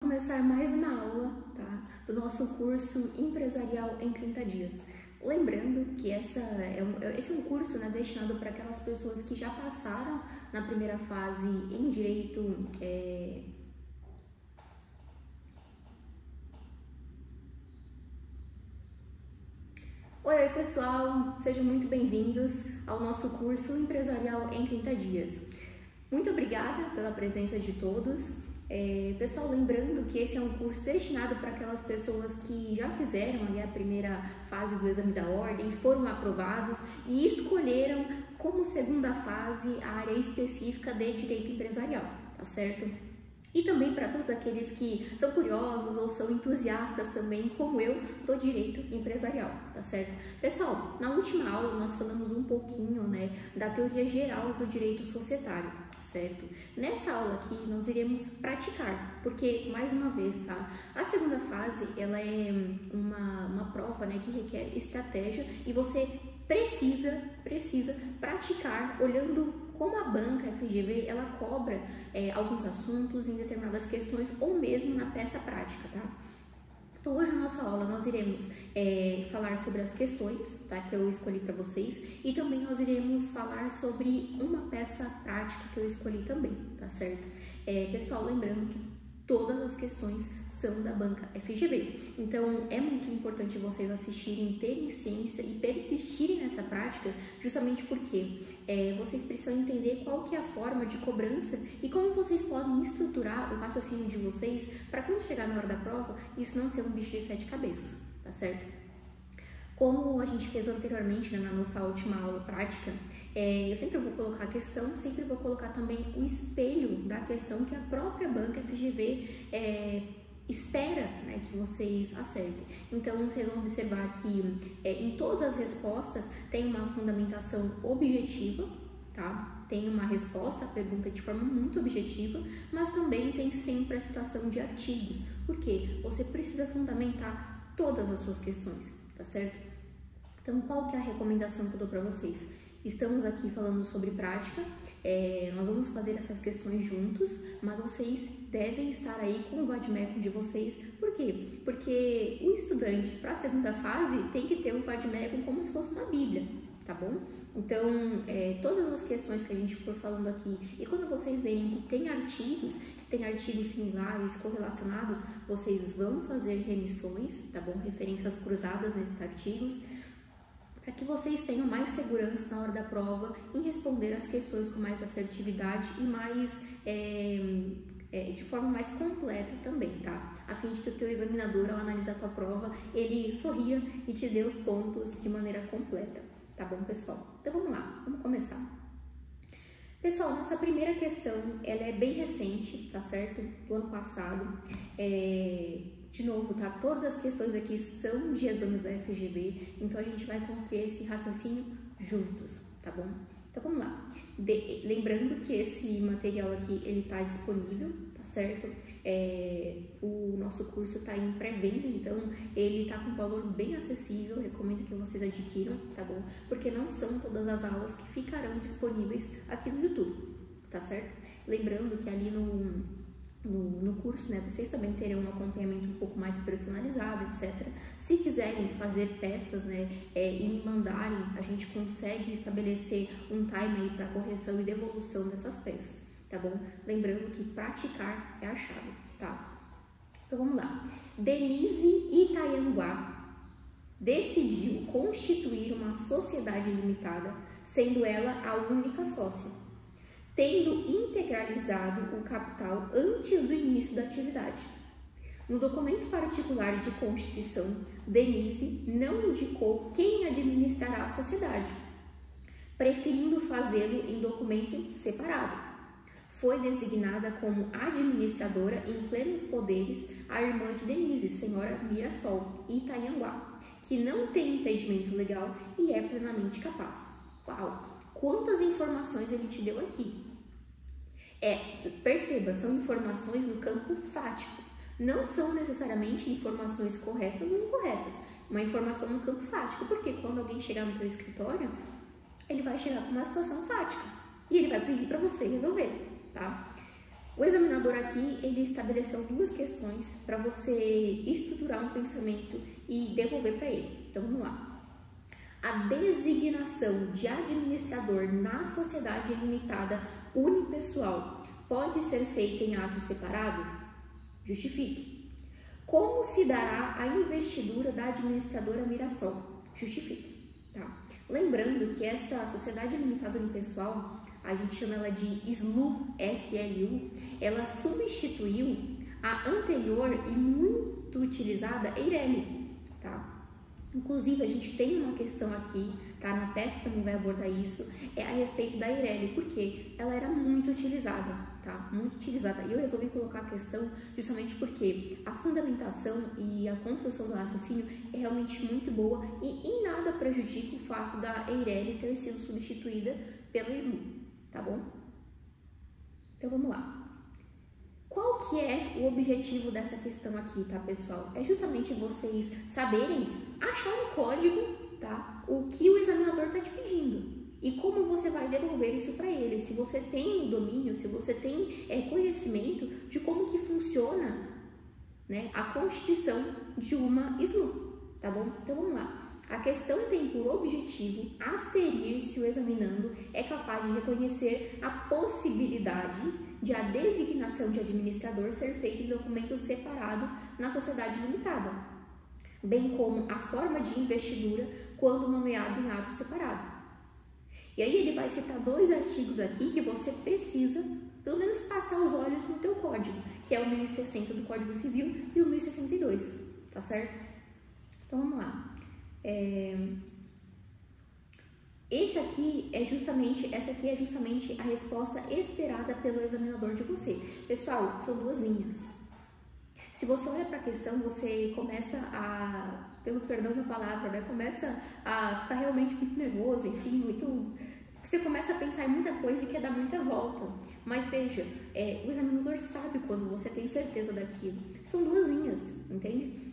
Começar mais uma aula, tá, do nosso curso Empresarial em 30 Dias. Lembrando que esse é um curso, né, destinado para aquelas pessoas que já passaram na primeira fase em Direito. Oi pessoal, sejam muito bem-vindos ao nosso curso Empresarial em 30 Dias. Muito obrigada pela presença de todos. Pessoal, lembrando que esse é um curso destinado para aquelas pessoas que já fizeram ali a primeira fase do exame da ordem, foram aprovados e escolheram como segunda fase a área específica de direito empresarial, tá certo? E também para todos aqueles que são curiosos ou são entusiastas também, como eu, do direito empresarial, tá certo? Pessoal, na última aula nós falamos um pouquinho, né, da teoria geral do direito societário, certo? Nessa aula aqui nós iremos praticar, porque, mais uma vez, tá? A segunda fase, ela é uma prova, né, que requer estratégia e você precisa praticar olhando como a banca FGV, ela cobra alguns assuntos em determinadas questões ou mesmo na peça prática, tá? Então hoje na nossa aula nós iremos falar sobre as questões, tá, que eu escolhi para vocês, e também nós iremos falar sobre uma peça prática que eu escolhi também, tá certo? Pessoal, lembrando que todas as questões são da banca FGV, então é muito importante vocês assistirem, terem ciência e persistirem nessa prática, justamente porque vocês precisam entender qual que é a forma de cobrança e como vocês podem estruturar o raciocínio de vocês para quando chegar na hora da prova, isso não ser um bicho de 7 cabeças, tá certo? Como a gente fez anteriormente, né, na nossa última aula prática, eu sempre vou colocar a questão, sempre vou colocar também o espelho da questão que a própria banca FGV espera, né, que vocês acertem. Então, vocês vão observar que em todas as respostas tem uma fundamentação objetiva, tá? Tem uma resposta à pergunta de forma muito objetiva, mas também tem sempre a citação de artigos, porque você precisa fundamentar todas as suas questões, tá certo? Então, qual que é a recomendação que eu dou para vocês? Estamos aqui falando sobre prática, nós vamos fazer essas questões juntos, mas vocês devem estar aí com o vade-mecum de vocês. Por quê? Porque o estudante, para a segunda fase, tem que ter o vade-mecum como se fosse uma bíblia, tá bom? Então, todas as questões que a gente for falando aqui, e quando vocês verem que tem artigos similares, correlacionados, vocês vão fazer remissões, tá bom? Referências cruzadas nesses artigos, para que vocês tenham mais segurança na hora da prova em responder as questões com mais assertividade e mais de forma mais completa também, tá? A fim de que o teu examinador, ao analisar a tua prova, ele sorria e te dê os pontos de maneira completa, tá bom, pessoal? Então vamos lá, vamos começar. Pessoal, nossa primeira questão, ela é bem recente, tá certo? Do ano passado. De novo, tá? Todas as questões aqui são de exames da FGV, então a gente vai construir esse raciocínio juntos, tá bom? Então vamos lá. Lembrando que esse material aqui, ele tá disponível, tá certo? O nosso curso tá em pré-venda, então ele tá com valor bem acessível, recomendo que vocês adquiram, tá bom? Porque não são todas as aulas que ficarão disponíveis aqui no YouTube, tá certo? Lembrando que ali no curso, né, vocês também terão um acompanhamento um pouco mais personalizado, etc. Se quiserem fazer peças, né, e me mandarem, a gente consegue estabelecer um time aí para correção e devolução dessas peças, tá bom? Lembrando que praticar é a chave, tá? Então vamos lá. Denise Itayanguá decidiu constituir uma sociedade limitada, sendo ela a única sócia, tendo integralizado o capital antes do início da atividade. No documento particular de constituição, Denise não indicou quem administrará a sociedade, preferindo fazê-lo em documento separado. Foi designada como administradora em plenos poderes a irmã de Denise, senhora Mirassol Itayanguá, que não tem impedimento legal e é plenamente capaz. Uau! Quantas informações ele te deu aqui? Perceba, são informações no campo fático. Não são necessariamente informações corretas ou incorretas. Uma informação no campo fático, porque quando alguém chegar no teu escritório, ele vai chegar com uma situação fática e ele vai pedir para você resolver, tá? O examinador aqui, ele estabeleceu duas questões para você estruturar um pensamento e devolver para ele. Então, vamos lá. A designação de administrador na sociedade limitada unipessoal pode ser feita em ato separado? Justifique. Como se dará a investidura da administradora Mirassol? Justifique. Tá? Lembrando que essa sociedade limitada unipessoal, a gente chama ela de SLU, S-L-U, ela substituiu a anterior e muito utilizada EIRELI, tá? Inclusive, a gente tem uma questão aqui, tá? Na peça também vai abordar isso, é a respeito da EIRELI, porque ela era muito utilizada, tá? Muito utilizada. E eu resolvi colocar a questão justamente porque a fundamentação e a construção do raciocínio é realmente muito boa e em nada prejudica o fato da EIRELI ter sido substituída pela SLU. Tá bom? Então vamos lá. Qual que é o objetivo dessa questão aqui, tá, pessoal? É justamente vocês saberem achar no código, tá, o que o examinador está te pedindo e como você vai devolver isso para ele. Se você tem domínio, se você tem conhecimento de como que funciona, né, a constituição de uma SLU, tá bom? Então vamos lá. A questão tem por objetivo aferir se o examinando é capaz de reconhecer a possibilidade de a designação de administrador ser feita em documento separado na sociedade limitada, bem como a forma de investidura quando nomeado em ato separado. E aí ele vai citar dois artigos aqui que você precisa, pelo menos, passar os olhos no teu código, que é o 1060 do Código Civil e o 1062, tá certo? Então vamos lá. Essa aqui é justamente a resposta esperada pelo examinador de você. Pessoal, são duas linhas. Se você olha para a questão, você começa a, pelo perdão da palavra, né, começa a ficar realmente muito nervoso, enfim, você começa a pensar em muita coisa e quer dar muita volta. Mas veja, o examinador sabe quando você tem certeza daquilo. São duas linhas, entende?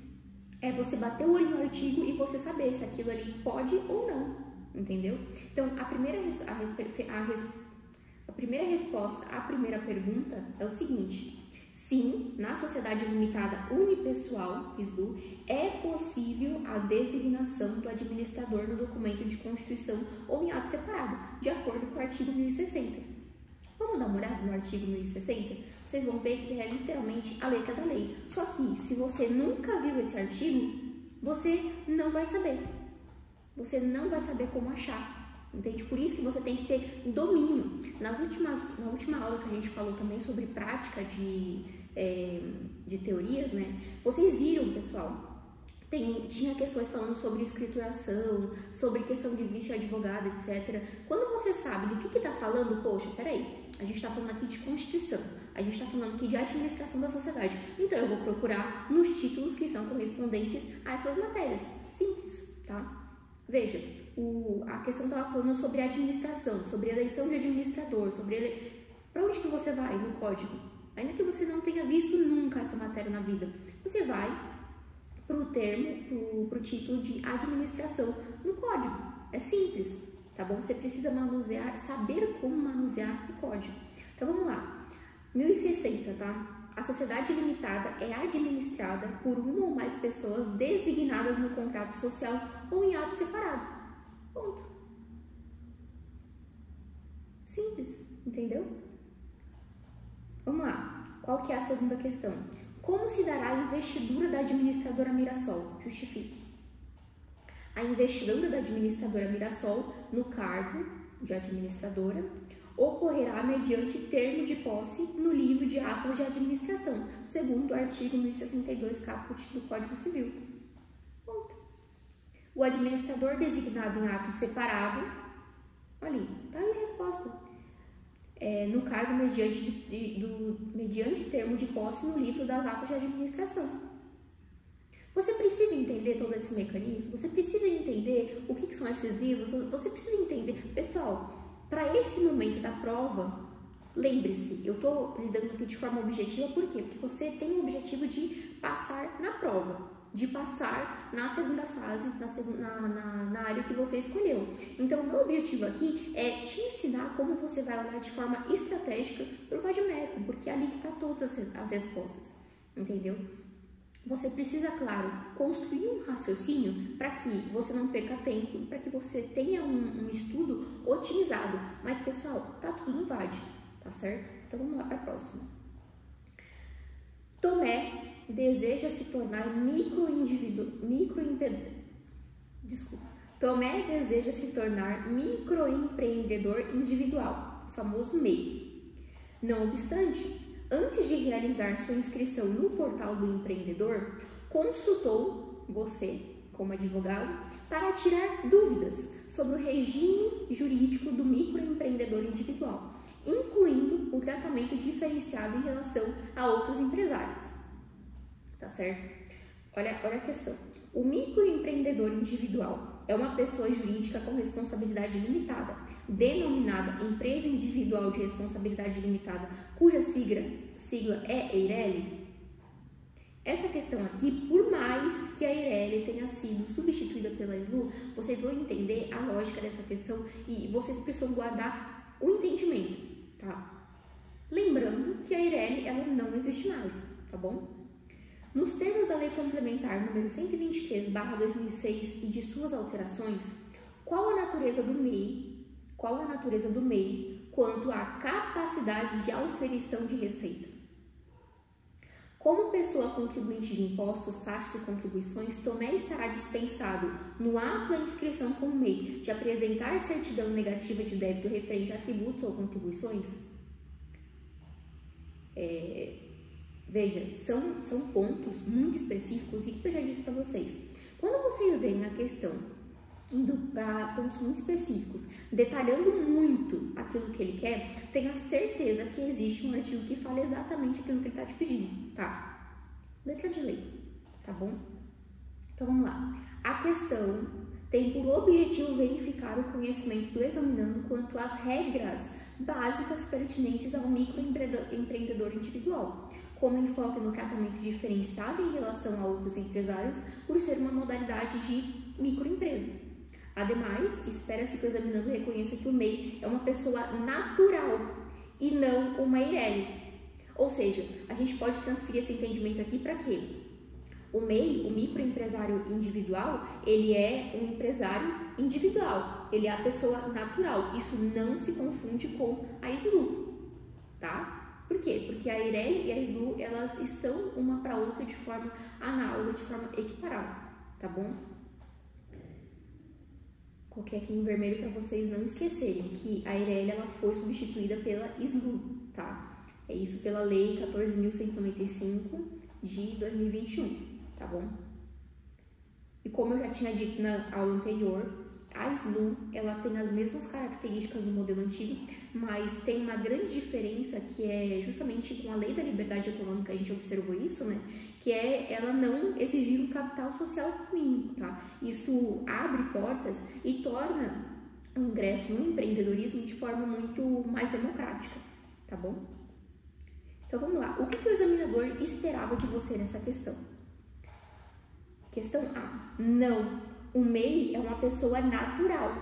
É você bater o olho no artigo e você saber se aquilo ali pode ou não, entendeu? Então, a primeira resposta à primeira pergunta é o seguinte: sim, na sociedade limitada unipessoal, SLU, é possível a designação do administrador no documento de constituição ou em ato separado, de acordo com o artigo 1060. Vamos dar uma olhada no artigo 1060? Vocês vão ver que é literalmente a letra da lei. Só que, se você nunca viu esse artigo, você não vai saber. Você não vai saber como achar, entende? Por isso que você tem que ter domínio. Na última aula que a gente falou também sobre prática de teorias, né? Vocês viram, pessoal? Tinha questões falando sobre escrituração, sobre questão de vício advogado, etc. Quando você sabe do que está falando, poxa, peraí, a gente está falando aqui de Constituição, a gente está falando aqui de administração da sociedade, então eu vou procurar nos títulos que são correspondentes a essas matérias. Simples, tá? Veja, a questão estava falando sobre administração, sobre eleição de administrador, para onde que você vai no código? Ainda que você não tenha visto nunca essa matéria na vida, você vai para o título de administração no código. É simples, tá bom? Você precisa manusear, saber como manusear o código. Então vamos lá. 1060, tá? A sociedade limitada é administrada por uma ou mais pessoas designadas no contrato social ou em ato separado. Ponto. Simples, entendeu? Vamos lá. Qual que é a segunda questão? Como se dará a investidura da administradora Mirassol? Justifique. A investidura da administradora Mirassol no cargo de administradora ocorrerá mediante termo de posse no livro de atos de administração, segundo o artigo 1062, caput do Código Civil. Ponto. O administrador designado em ato separado, ali, tá aí a resposta. No cargo mediante termo de posse no livro das atas de administração. Você precisa entender todo esse mecanismo, você precisa entender o que são esses livros, você precisa entender. Pessoal, para esse momento da prova, lembre-se, eu estou lidando aqui de forma objetiva, por quê? Porque você tem o objetivo de passar na prova, de passar na segunda fase, na área que você escolheu. Então, o meu objetivo aqui é te ensinar como você vai olhar de forma estratégica para o vadimédico, porque é ali que está todas as respostas, entendeu? Você precisa, claro, construir um raciocínio para que você não perca tempo, para que você tenha um estudo otimizado. Mas, pessoal, tá tudo no VAD, tá certo? Então, vamos lá para a próxima. Tomé deseja se tornar Tomé deseja se tornar microempreendedor individual, famoso MEI. Não obstante, antes de realizar sua inscrição no portal do empreendedor, consultou você, como advogado, para tirar dúvidas sobre o regime jurídico do microempreendedor individual, incluindo o tratamento diferenciado em relação a outros empresários. Tá certo? Olha a questão. O microempreendedor individual é uma pessoa jurídica com responsabilidade limitada, denominada Empresa Individual de Responsabilidade Limitada, cuja sigla é EIRELI? Essa questão aqui, por mais que a EIRELI tenha sido substituída pela SLU, vocês vão entender a lógica dessa questão e vocês precisam guardar o entendimento, tá? Lembrando que a EIRELI, ela não existe mais, tá bom? Nos termos da Lei Complementar número 123/2006 e de suas alterações, qual a natureza do MEI quanto à capacidade de auferição de receita? Como pessoa contribuinte de impostos, taxas e contribuições, Tomé estará dispensado, no ato da inscrição como MEI, de apresentar certidão negativa de débito referente a tributos ou contribuições? Veja, são pontos muito específicos e o que eu já disse para vocês. Quando vocês veem a questão indo para pontos muito específicos, detalhando muito aquilo que ele quer, tenha certeza que existe um artigo que fala exatamente aquilo que ele está te pedindo, tá? Letra de lei, tá bom? Então vamos lá. A questão tem por objetivo verificar o conhecimento do examinando quanto às regras básicas pertinentes ao microempreendedor individual, como enfoque no tratamento diferenciado em relação a outros empresários, por ser uma modalidade de microempresa. Ademais, espera-se que o examinando reconheça que o MEI é uma pessoa natural e não uma EIRELI. Ou seja, a gente pode transferir esse entendimento aqui para quê? O MEI, o microempresário individual, ele é um empresário individual, ele é a pessoa natural. Isso não se confunde com a SLU, tá? Por quê? Porque a EIRELI e a SLU, elas estão uma para outra de forma análoga, de forma equiparada, tá bom? Coloquei aqui em vermelho para vocês não esquecerem que a EIRELI, ela foi substituída pela SLU, tá? É isso pela Lei 14.195 de 2021, tá bom? E como eu já tinha dito na aula anterior, a SLU, ela tem as mesmas características do modelo antigo, mas tem uma grande diferença que é justamente com a Lei da Liberdade Econômica, a gente observou isso, né? Que é ela não exigir um capital social mínimo, tá? Isso abre portas e torna o ingresso no empreendedorismo de forma muito mais democrática, tá bom? Então vamos lá, o que o examinador esperava de você nessa questão? Questão A, não. O MEI é uma pessoa natural,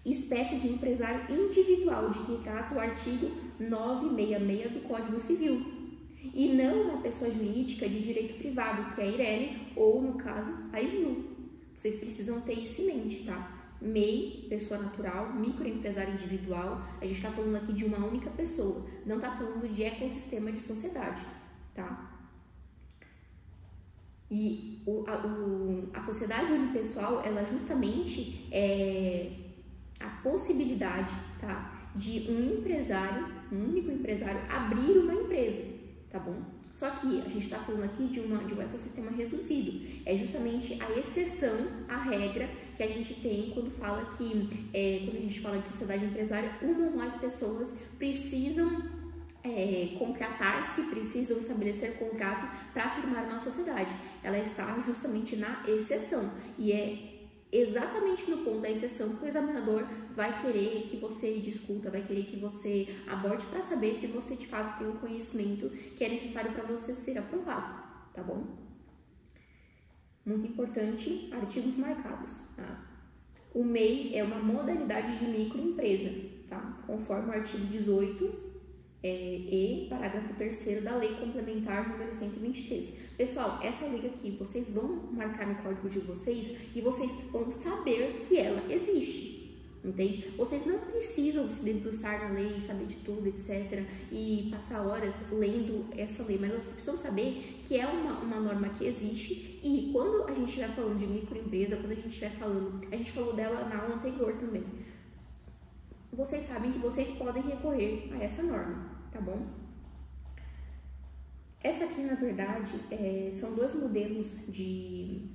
espécie de empresário individual de que trata o artigo 966 do Código Civil, e não uma pessoa jurídica de direito privado, que é a EIRELI, ou, no caso, a SLU. Vocês precisam ter isso em mente, tá? MEI, pessoa natural, microempresário individual, a gente está falando aqui de uma única pessoa, não está falando de ecossistema de sociedade, tá? E a sociedade unipessoal, ela justamente é a possibilidade, tá, de um único empresário abrir uma empresa, tá bom? Só que a gente está falando aqui de um ecossistema reduzido. É justamente a exceção à regra que a gente tem quando fala que, quando a gente fala de sociedade empresária, uma ou mais pessoas precisam contratar-se, precisam estabelecer contrato para firmar uma sociedade. Ela está justamente na exceção e é exatamente no ponto da exceção que o examinador vai querer que você discuta, vai querer que você aborde para saber se você de fato tem o conhecimento que é necessário para você ser aprovado, tá bom? Muito importante, artigos marcados, tá? O MEI é uma modalidade de microempresa, tá? Conforme o artigo 18 e parágrafo 3º da Lei Complementar número 123. Pessoal, essa lei aqui, vocês vão marcar no código de vocês e vocês vão saber que ela existe, entende? Vocês não precisam se debruçar na lei, saber de tudo, etc. e passar horas lendo essa lei, mas vocês precisam saber que é uma norma que existe e quando a gente estiver falando de microempresa, quando a gente estiver falando, a gente falou dela na aula anterior também, vocês sabem que vocês podem recorrer a essa norma, tá bom? Essa aqui, na verdade, são dois modelos de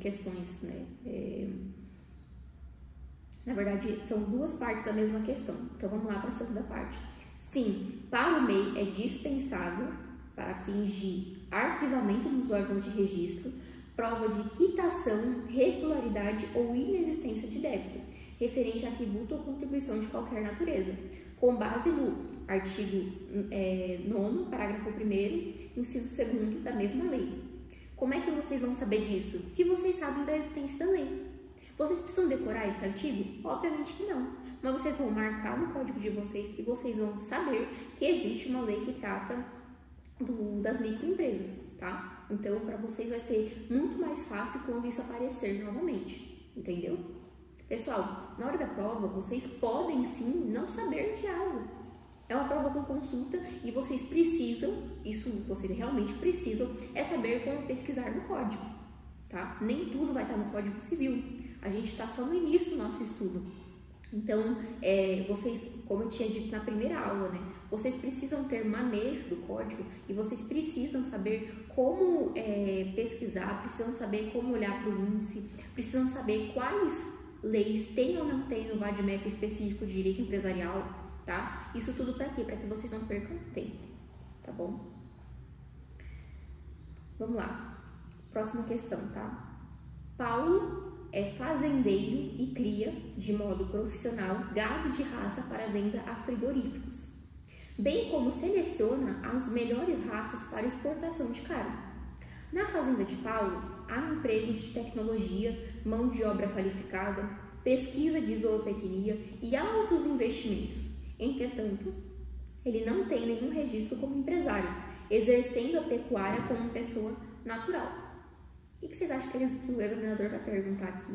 questões, né? Na verdade, são duas partes da mesma questão. Então, vamos lá para a segunda parte. Sim, para o MEI é dispensável, para fins de arquivamento nos órgãos de registro, prova de quitação, regularidade ou inexistência de débito, referente a tributo ou contribuição de qualquer natureza, com base no artigo 9º, parágrafo 1º, inciso 2º da mesma lei. Como é que vocês vão saber disso? Se vocês sabem da existência da lei. Vocês precisam decorar esse artigo? Obviamente que não. Mas vocês vão marcar no código de vocês e vocês vão saber que existe uma lei que trata das microempresas, tá? Então, para vocês vai ser muito mais fácil quando isso aparecer novamente, entendeu? Pessoal, na hora da prova, vocês podem sim não saber de algo. É uma prova com consulta e vocês precisam, isso vocês realmente precisam, é saber como pesquisar no código, tá? Nem tudo vai estar no Código Civil. A gente está só no início do nosso estudo. Então, vocês, como eu tinha dito na primeira aula, né? Vocês precisam ter manejo do código e vocês precisam saber como pesquisar, precisam saber como olhar para o índice, precisam saber quais leis tem ou não tem no VADMEC específico de direito empresarial, tá? Isso tudo para quê? Para que vocês não percam tempo, tá bom? Vamos lá. Próxima questão, tá? Paulo é fazendeiro e cria, de modo profissional, gado de raça para venda a frigoríficos, bem como seleciona as melhores raças para exportação de carne. Na fazenda de Paulo, há emprego de tecnologia, mão de obra qualificada, pesquisa de zootecnia e altos investimentos. Entretanto, ele não tem nenhum registro como empresário, exercendo a pecuária como pessoa natural. O que vocês acham que o examinador vai perguntar aqui?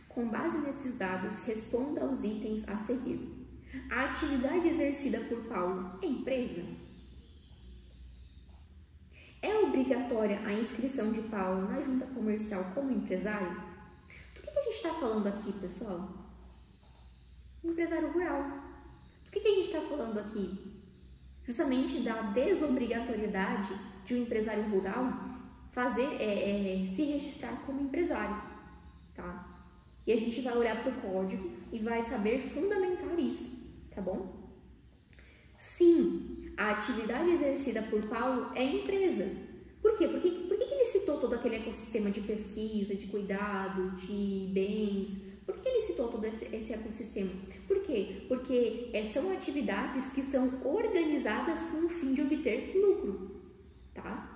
Com base nesses dados, responda aos itens a seguir. A atividade exercida por Paulo é empresa? É obrigatória a inscrição de Paulo na junta comercial como empresário? Do que a gente está falando aqui, pessoal? Empresário rural. Do que a gente está falando aqui? Justamente da desobrigatoriedade de um empresário rural se registrar como empresário, tá? E a gente vai olhar para o código e vai saber fundamentar isso, tá bom? Sim, a atividade exercida por Paulo é empresa. Por quê? Por que ele citou todo aquele ecossistema de pesquisa, de cuidado, de bens? Por que ele citou todo esse ecossistema? Por quê? Porque são atividades que são organizadas com o fim de obter lucro, tá?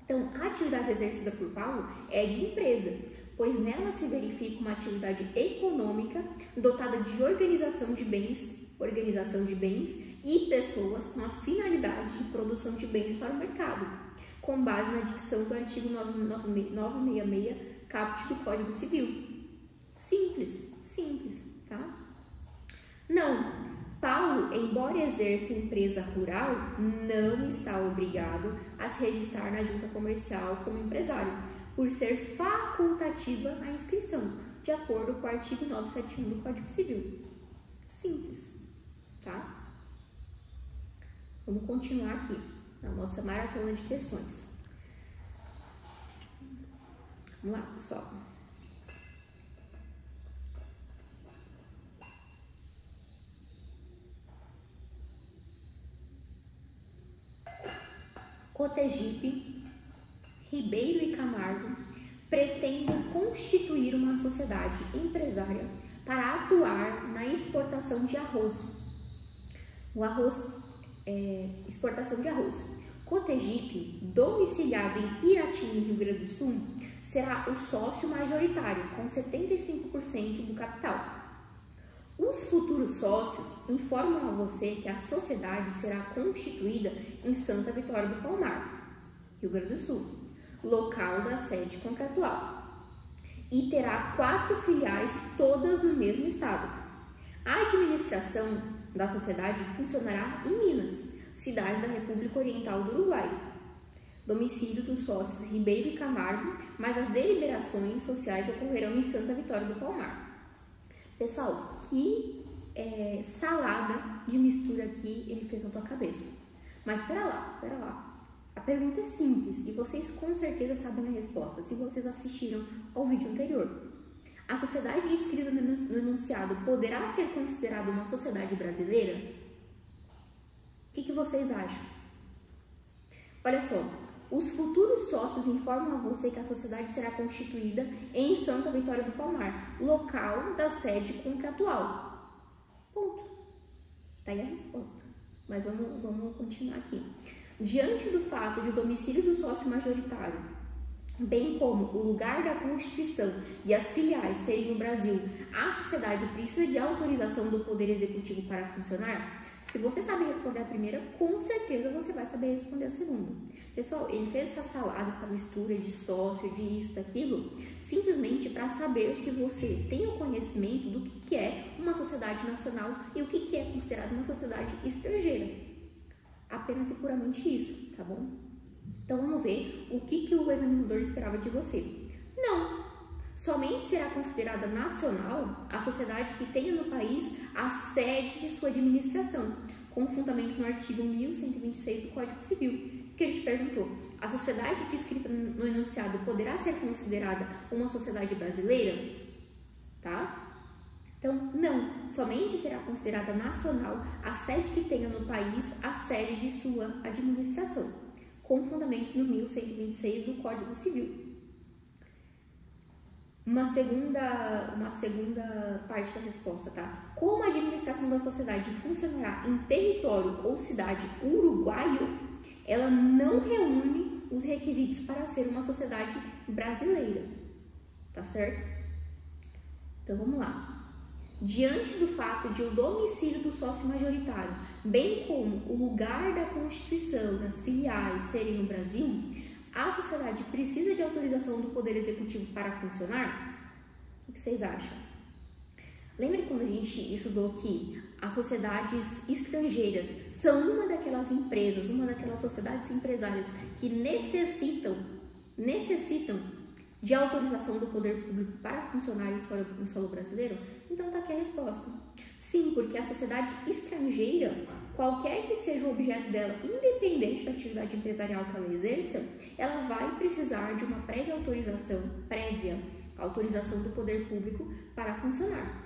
Então, a atividade exercida por Paulo é de empresa, pois nela se verifica uma atividade econômica dotada de organização de bens e pessoas com a finalidade de produção de bens para o mercado, com base na dicção do artigo 966, caput do Código Civil. Simples, tá? Não. Paulo, embora exerça empresa rural, não está obrigado a se registrar na junta comercial como empresário, por ser facultativa a inscrição, de acordo com o artigo 971 do Código Civil. Simples, tá? Vamos continuar aqui na nossa maratona de questões. Vamos lá, pessoal. Cotegipe, Ribeiro e Camargo pretendem constituir uma sociedade empresária para atuar na exportação de arroz. Exportação de arroz. Cotegipe, domiciliado em Piratini, Rio Grande do Sul, será o sócio majoritário, com 75% do capital. Os futuros sócios informam a você que a sociedade será constituída em Santa Vitória do Palmar, Rio Grande do Sul, local da sede contratual, e terá 4 filiais, todas no mesmo estado. A administração da sociedade funcionará em Minas, cidade da República Oriental do Uruguai. Domicílio dos sócios Ribeiro e Camargo, mas as deliberações sociais ocorrerão em Santa Vitória do Palmar. Pessoal, que salada de mistura aqui ele fez na tua cabeça. Mas pera lá. A pergunta é simples e vocês com certeza sabem a resposta se vocês assistiram ao vídeo anterior. A sociedade descrita no enunciado poderá ser considerada uma sociedade brasileira? O que vocês acham? Olha só, os futuros sócios informam a você que a sociedade será constituída em Santa Vitória do Palmar, local da sede contratual. Ponto. Tá aí a resposta. Mas vamos continuar aqui. Diante do fato de o domicílio do sócio majoritário, bem como o lugar da Constituição e as filiais serem no Brasil, a sociedade precisa de autorização do Poder Executivo para funcionar? Se você sabe responder a primeira, com certeza você vai saber responder a segunda. Pessoal, ele fez essa salada, essa mistura de sócio, de isso, daquilo, simplesmente para saber se você tem o conhecimento do que é uma sociedade nacional e o que é considerado uma sociedade estrangeira. Apenas e puramente isso, tá bom? Então vamos ver o que o examinador esperava de você. Não! Somente será considerada nacional a sociedade que tenha no país a sede de sua administração, com fundamento no artigo 1126 do Código Civil, que ele te perguntou: a sociedade descrita no enunciado poderá ser considerada uma sociedade brasileira? Tá? Então, não. Somente será considerada nacional a sede que tenha no país a sede de sua administração, com fundamento no 1126 do Código Civil. Uma segunda parte da resposta, tá? Como a administração da sociedade funcionará em território ou cidade uruguaio, ela não reúne os requisitos para ser uma sociedade brasileira, tá certo? Então vamos lá. Diante do fato de o domicílio do sócio majoritário, bem como o lugar da Constituição das filiais serem no Brasil, a sociedade precisa de autorização do Poder Executivo para funcionar? O que vocês acham? Lembra quando a gente estudou que as sociedades estrangeiras são uma daquelas empresas, uma daquelas sociedades empresárias que necessitam de autorização do poder público para funcionar em solo brasileiro? Então tá aqui a resposta. Sim, porque a sociedade estrangeira, qualquer que seja o objeto dela, independente da atividade empresarial que ela exerça, ela vai precisar de uma prévia autorização do poder público para funcionar,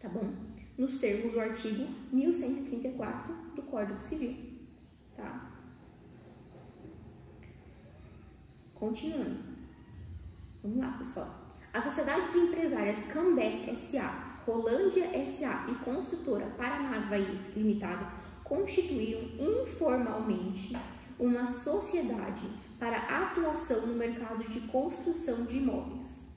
tá bom? Nos termos do artigo 1134 do Código Civil, tá? Continuando. Vamos lá, pessoal. As sociedades empresárias Cambé S.A., Rolândia S.A. e Construtora Paranavaí Limitada constituíram informalmente uma sociedade para atuação no mercado de construção de imóveis.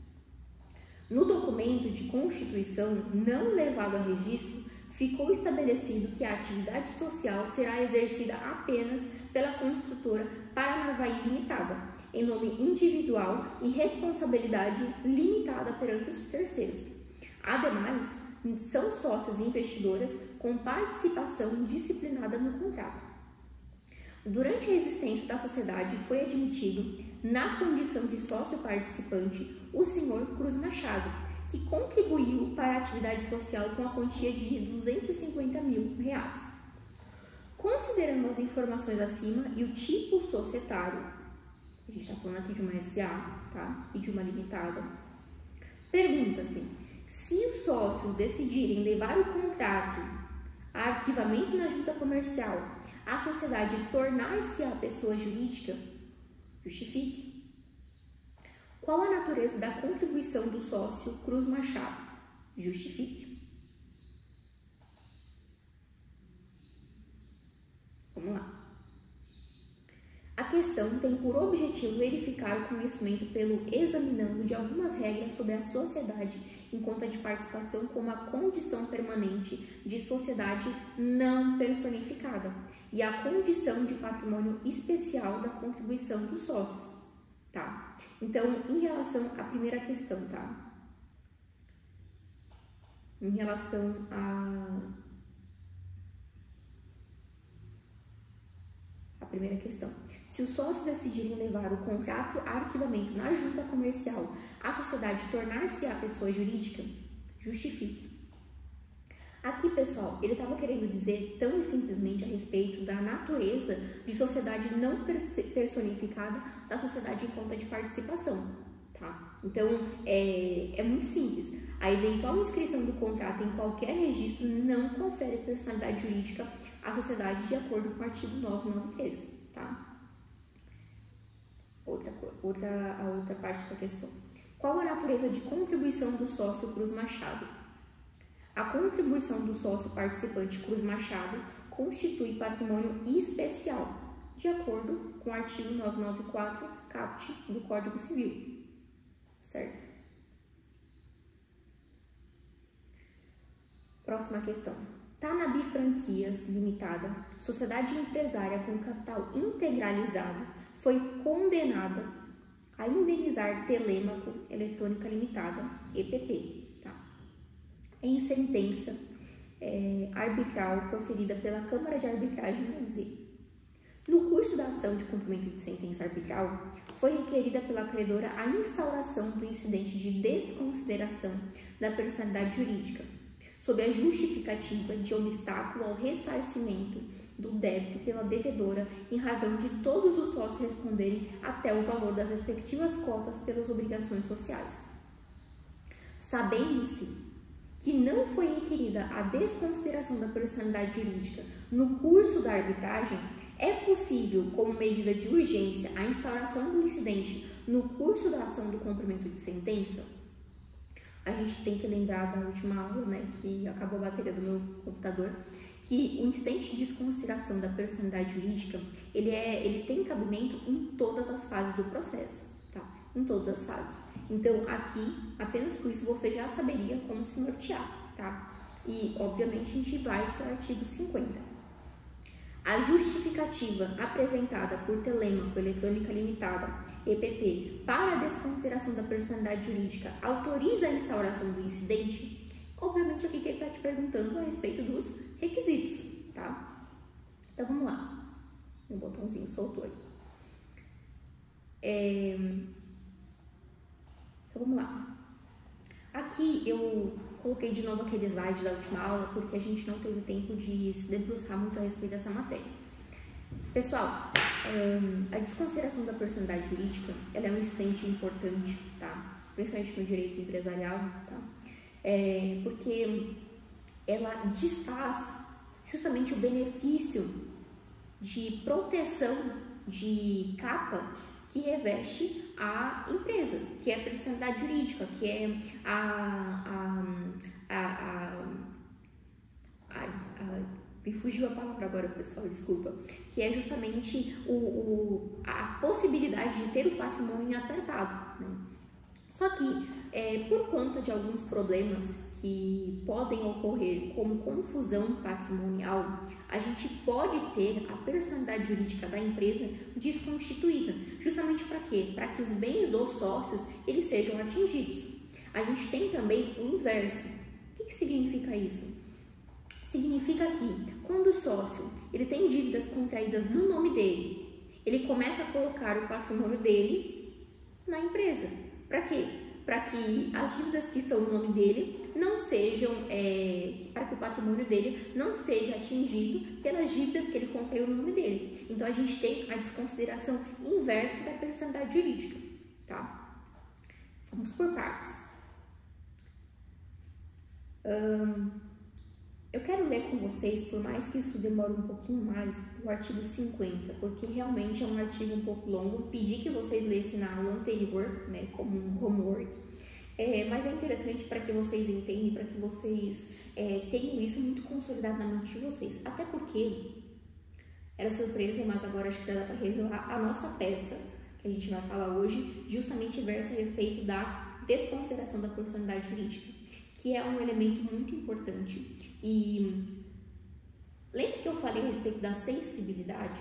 No documento de constituição não levado a registro, ficou estabelecido que a atividade social será exercida apenas pela construtora Paranavaí Limitada, em nome individual e responsabilidade limitada perante os terceiros. Ademais, são sócias investidoras com participação disciplinada no contrato. Durante a existência da sociedade foi admitido, na condição de sócio participante, o senhor Cruz Machado, que contribuiu para a atividade social com a quantia de R$250 mil. Considerando as informações acima e o tipo societário, a gente está falando aqui de uma SA, tá? E de uma limitada, pergunta-se: se os sócios decidirem levar o contrato a arquivamento na junta comercial, a sociedade tornar-se a pessoa jurídica? Justifique. Qual a natureza da contribuição do sócio Cruz Machado? Justifique. Vamos lá. A questão tem por objetivo verificar o conhecimento pelo examinando de algumas regras sobre a sociedade em conta de participação como a condição permanente de sociedade não personificada e a condição de patrimônio especial da contribuição dos sócios, tá? Então, em relação à primeira questão, tá? Em relação à primeira questão. Se os sócios decidirem levar o contrato a arquivamento na junta comercial, a sociedade tornar-se-á pessoa jurídica, justifique. Aqui, pessoal, ele estava querendo dizer tão simplesmente a respeito da natureza de sociedade não personificada da sociedade em conta de participação, tá? Então, é muito simples. A eventual inscrição do contrato em qualquer registro não confere personalidade jurídica à sociedade de acordo com o artigo 993, tá? A outra parte da questão. Qual a natureza de contribuição do sócio Cruz Machado? A contribuição do sócio participante Cruz Machado constitui patrimônio especial, de acordo com o artigo 994, caput do Código Civil, certo? Próxima questão. Tanabi Franquias Limitada, sociedade empresária com capital integralizado, foi condenada a indenizar Telêmaco Eletrônica Limitada, EPP, tá? Em sentença arbitral proferida pela Câmara de Arbitragem Z. No curso da ação de cumprimento de sentença arbitral, foi requerida pela credora a instauração do incidente de desconsideração da personalidade jurídica, sob a justificativa de obstáculo ao ressarcimento do débito pela devedora em razão de todos os sócios responderem até o valor das respectivas cotas pelas obrigações sociais. Sabendo-se que não foi requerida a desconsideração da personalidade jurídica no curso da arbitragem, é possível, como medida de urgência, a instauração do incidente no curso da ação do cumprimento de sentença. A gente tem que lembrar da última aula, né, que acabou a bateria do meu computador, que o incidente de desconsideração da personalidade jurídica, ele tem cabimento em todas as fases do processo, tá? Em todas as fases. Então, aqui, apenas por isso, você já saberia como se nortear, tá? E, obviamente, a gente vai para o artigo 50. A justificativa apresentada por Telêmaco Eletrônica Limitada, EPP, para a desconsideração da personalidade jurídica autoriza a instauração do incidente? Obviamente, aqui que ele está te perguntando a respeito dos requisitos, tá? Então, vamos lá. O botãozinho soltou aqui. Então, vamos lá. Aqui eu coloquei de novo aquele slide da última aula, porque a gente não teve tempo de se debruçar muito a respeito dessa matéria. Pessoal, a desconsideração da personalidade jurídica, ela é um incidente importante, tá? Principalmente no direito empresarial, tá? Porque ela desfaz justamente o benefício de proteção de capa que reveste a empresa, que é a personalidade jurídica, que é me fugiu a palavra agora, pessoal, desculpa, que é justamente a possibilidade de ter o patrimônio inapertado, né? Só que, por conta de alguns problemas que podem ocorrer, como confusão patrimonial, a gente pode ter a personalidade jurídica da empresa desconstituída. Justamente para quê? Para que os bens dos sócios eles sejam atingidos. A gente tem também o inverso. O que significa isso? Significa que quando o sócio ele tem dívidas contraídas no nome dele, ele começa a colocar o patrimônio dele na empresa. Para quê? Para que as dívidas que estão no nome dele não sejam, para que o patrimônio dele não seja atingido pelas dívidas que ele contraiu no nome dele. Então, a gente tem a desconsideração inversa da personalidade jurídica, tá? Vamos por partes. Eu quero ler com vocês, por mais que isso demore um pouquinho mais, o artigo 50, porque realmente é um artigo um pouco longo. Pedi que vocês lessem na aula anterior, né, como um homework, mas é interessante para que vocês entendam, para que vocês tenham isso muito consolidado na mente de vocês. Até porque Era surpresa, mas agora acho que dá para revelar a nossa peça, que a gente vai falar hoje, justamente versa a respeito da desconsideração da personalidade jurídica, que é um elemento muito importante. E lembra que eu falei a respeito da sensibilidade?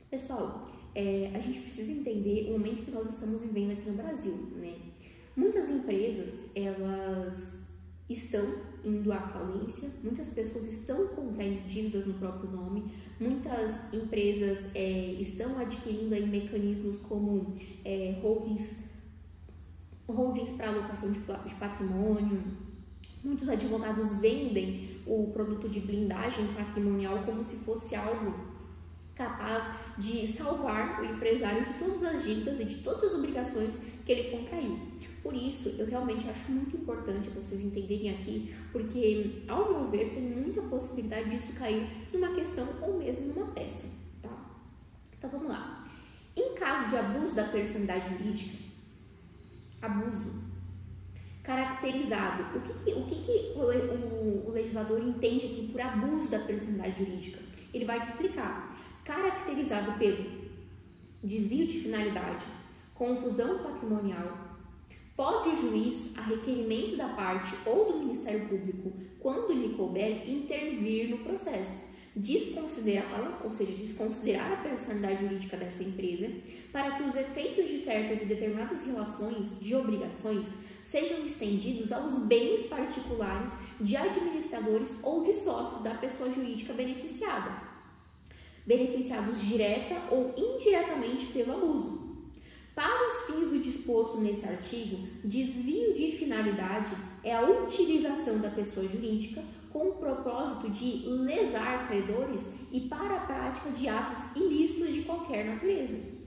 Pessoal, a gente precisa entender o momento que nós estamos vivendo aqui no Brasil, né? Muitas empresas, elas estão indo à falência, muitas pessoas estão contraindo dívidas no próprio nome, muitas empresas estão adquirindo aí mecanismos como holdings para alocação de patrimônio. Muitos advogados vendem o produto de blindagem patrimonial como se fosse algo capaz de salvar o empresário de todas as dívidas e de todas as obrigações que ele contraiu. Por isso, eu realmente acho muito importante para vocês entenderem aqui, porque, ao meu ver, tem muita possibilidade disso cair numa questão ou mesmo numa peça, tá? Então, vamos lá. Em caso de abuso da personalidade jurídica, abuso caracterizado, o que o legislador entende aqui por abuso da personalidade jurídica? Ele vai te explicar. Caracterizado pelo desvio de finalidade, confusão patrimonial, pode o juiz, a requerimento da parte ou do Ministério Público, quando lhe couber, intervir no processo, desconsiderá-la, ou seja, desconsiderar a personalidade jurídica dessa empresa, para que os efeitos de certas e determinadas relações de obrigações sejam estendidos aos bens particulares de administradores ou de sócios da pessoa jurídica beneficiada, beneficiados direta ou indiretamente pelo abuso. Para os fins do disposto nesse artigo, desvio de finalidade é a utilização da pessoa jurídica com o propósito de lesar credores e para a prática de atos ilícitos de qualquer natureza.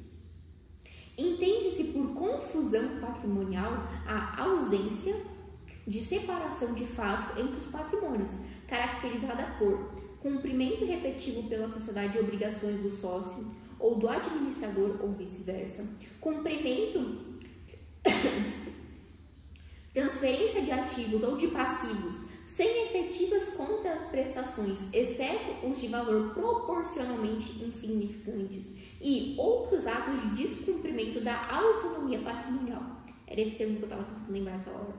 Entende-se por confusão patrimonial a ausência de separação de fato entre os patrimônios, caracterizada por cumprimento repetitivo pela sociedade de obrigações do sócio ou do administrador ou vice-versa, cumprimento, transferência de ativos ou de passivos sem efetivas contraprestações, exceto os de valor proporcionalmente insignificantes e outros atos de descumprimento da autonomia patrimonial. Era esse termo que eu estava tentando lembrar naquela hora.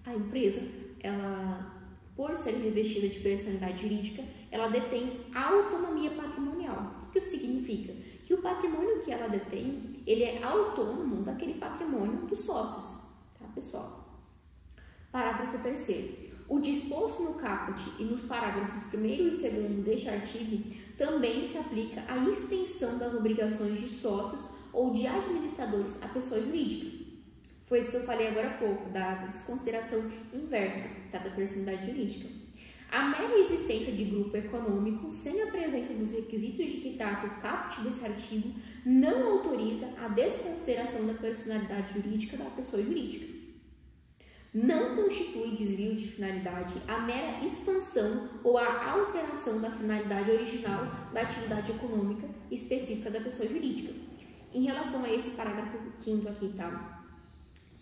A empresa, ela, por ser revestida de personalidade jurídica, ela detém autonomia patrimonial. O que isso significa? Que o patrimônio que ela detém, ele é autônomo daquele patrimônio dos sócios, tá, pessoal? Parágrafo 3º. O disposto no caput e nos parágrafos 1º e 2º deste artigo também se aplica à extensão das obrigações de sócios ou de administradores à pessoa jurídica. Foi isso que eu falei agora há pouco, da desconsideração inversa, tá, da personalidade jurídica. A mera existência de grupo econômico, sem a presença dos requisitos de que trata o caput desse artigo, não autoriza a desconsideração da personalidade jurídica da pessoa jurídica. Não constitui desvio de finalidade a mera expansão ou a alteração da finalidade original da atividade econômica específica da pessoa jurídica. Em relação a esse parágrafo 5º aqui, tá?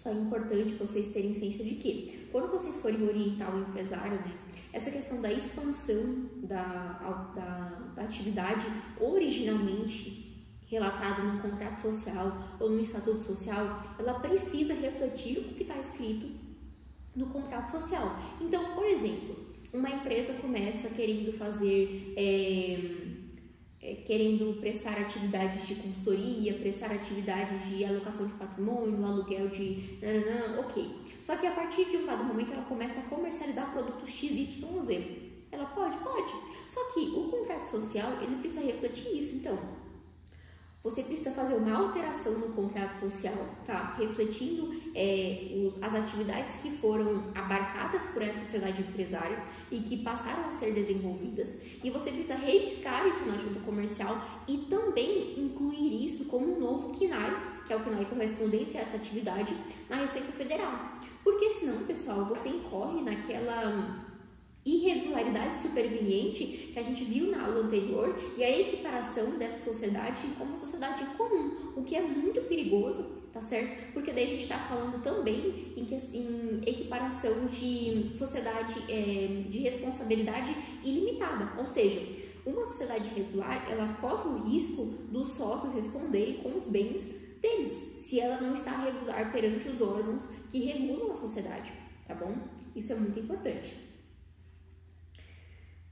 Só é importante vocês terem ciência de que, quando vocês forem orientar o empresário, né, essa questão da expansão da atividade originalmente relatada no contrato social ou no estatuto social, ela precisa refletir o que está escrito no contrato social. Então, por exemplo, uma empresa começa querendo fazer, querendo prestar atividades de consultoria, prestar atividades de alocação de patrimônio, aluguel de ok. Só que a partir de um dado momento ela começa a comercializar produtos XYZ. Ela pode? Pode. Só que o contrato social, ele precisa refletir isso. Então, você precisa fazer uma alteração no contrato social, tá? Refletindo as atividades que foram abarcadas por essa sociedade empresária e que passaram a ser desenvolvidas. E você precisa registrar isso na junta comercial e também incluir isso como um novo CNAE, que é o CNAE correspondente a essa atividade, na Receita Federal. Porque senão, pessoal, você incorre naquela irregularidade superveniente que a gente viu na aula anterior e a equiparação dessa sociedade como uma sociedade comum, o que é muito perigoso, tá certo? Porque daí a gente está falando também em equiparação de sociedade de responsabilidade ilimitada, ou seja, Uma sociedade irregular, ela corre o risco dos sócios responderem com os bens deles, se ela não está regular perante os órgãos que regulam a sociedade, tá bom? Isso é muito importante.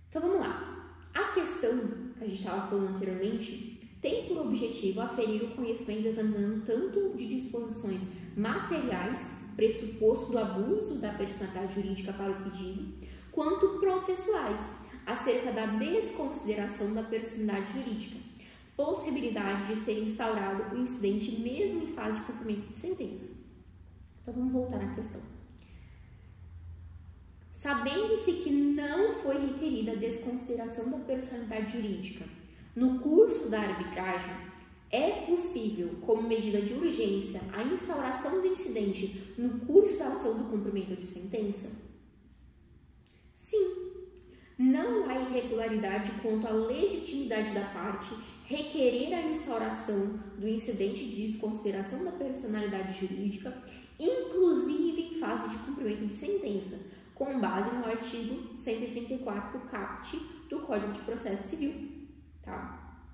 Então vamos lá. A questão que a gente estava falando anteriormente tem por objetivo aferir o conhecimento examinando tanto de disposições materiais, pressuposto do abuso da personalidade jurídica para o pedido, quanto processuais, acerca da desconsideração da personalidade jurídica, possibilidade de ser instaurado o incidente mesmo em fase de cumprimento de sentença. Então vamos voltar na questão. Sabendo-se que não foi requerida a desconsideração da personalidade jurídica no curso da arbitragem, é possível, como medida de urgência, a instauração do incidente no curso da ação do cumprimento de sentença? Sim. Não há irregularidade quanto à legitimidade da parte requerer a instauração do incidente de desconsideração da personalidade jurídica, inclusive em fase de cumprimento de sentença, com base no artigo 134 do caput do Código de Processo Civil. Tá?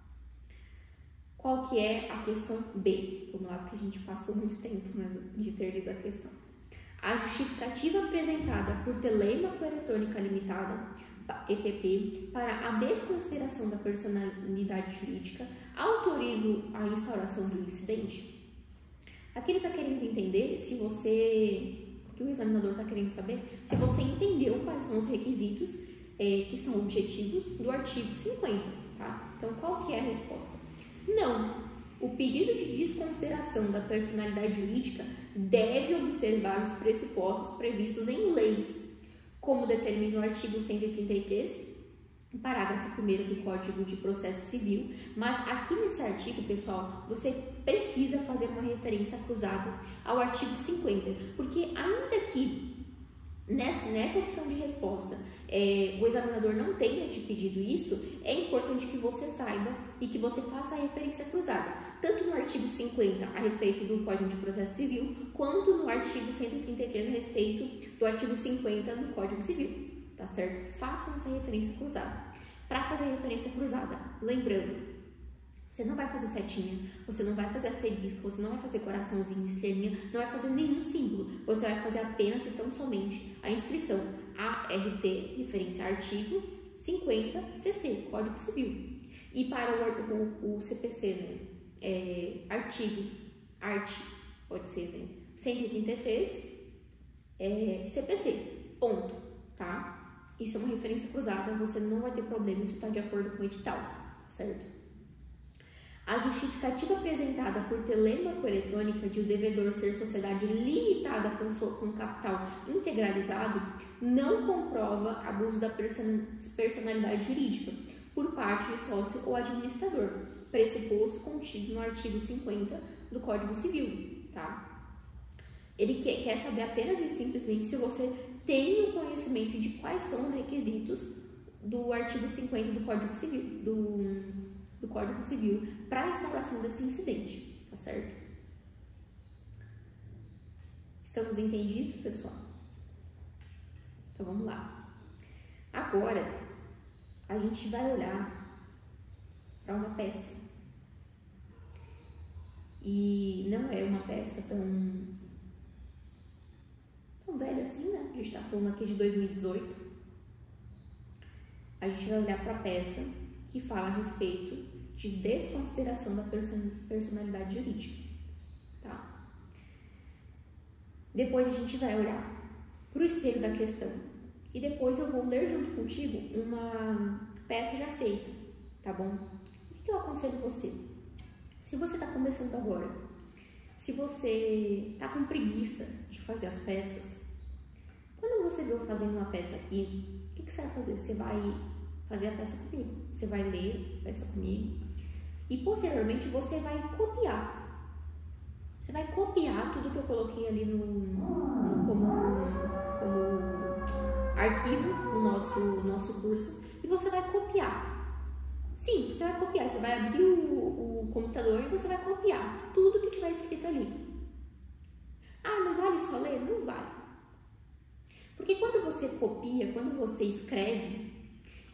Qual que é a questão B? Vamos lá, porque a gente passou muito tempo, né, de ter lido a questão. A justificativa apresentada por Telêmaco Eletrônica Limitada, EPP, para a desconsideração da personalidade jurídica autoriza a instauração do incidente? Aqui ele está querendo entender se você, o que o examinador está querendo saber, se você entendeu quais são os requisitos que são objetivos do artigo 50, tá? Então, qual que é a resposta? Não. O pedido de desconsideração da personalidade jurídica deve observar os pressupostos previstos em lei, como determina o artigo 133, parágrafo 1º do Código de Processo Civil, mas aqui nesse artigo, pessoal, você precisa fazer uma referência cruzada ao artigo 50, porque ainda que nessa opção de resposta o examinador não tenha te pedido isso, é importante que você saiba e que você faça a referência cruzada, tanto no artigo 50 a respeito do Código de Processo Civil, quanto no artigo 133 a respeito do artigo 50 do Código Civil, tá certo? Façam essa referência cruzada. Para fazer a referência cruzada, lembrando, você não vai fazer setinha, você não vai fazer asterisco, você não vai fazer coraçãozinho, estrelinha, não vai fazer nenhum símbolo, você vai fazer apenas e tão somente a inscrição ART, referência a artigo 50 CC, Código Civil. E para o CPC, né, art, pode ser, né, 133, CPC, ponto, tá? Isso é uma referência cruzada, você não vai ter problema, isso está de acordo com o edital, certo? A justificativa apresentada por Telêmaco Eletrônica de o devedor ser sociedade limitada com capital integralizado não comprova abuso da personalidade jurídica por parte de sócio ou administrador, pressuposto contido no artigo 50 do Código Civil, tá? Ele quer saber apenas e simplesmente se você tem o conhecimento de quais são os requisitos do artigo 50 do Código Civil, do Código Civil para a instauração desse incidente, tá certo? Estamos entendidos, pessoal? Então vamos lá. Agora a gente vai olhar para uma peça e não é uma peça tão velha assim, né? A gente está falando aqui de 2018. A gente vai olhar para a peça que fala a respeito de desconsideração da personalidade jurídica, tá? Depois a gente vai olhar para o espelho da questão e depois eu vou ler junto contigo uma peça já feita, tá bom? O que eu aconselho você? Se você está começando agora, se você está com preguiça de fazer as peças, quando você vê eu fazendo uma peça aqui, o que você vai fazer? Você vai fazer a peça comigo, você vai ler a peça comigo e posteriormente você vai copiar. Você vai copiar tudo que eu coloquei ali como arquivo no nosso curso e você vai copiar. Sim, você vai copiar, você vai abrir o computador e você vai copiar tudo que tiver escrito ali. Ah, não vale só ler? Não vale. Porque quando você copia, quando você escreve,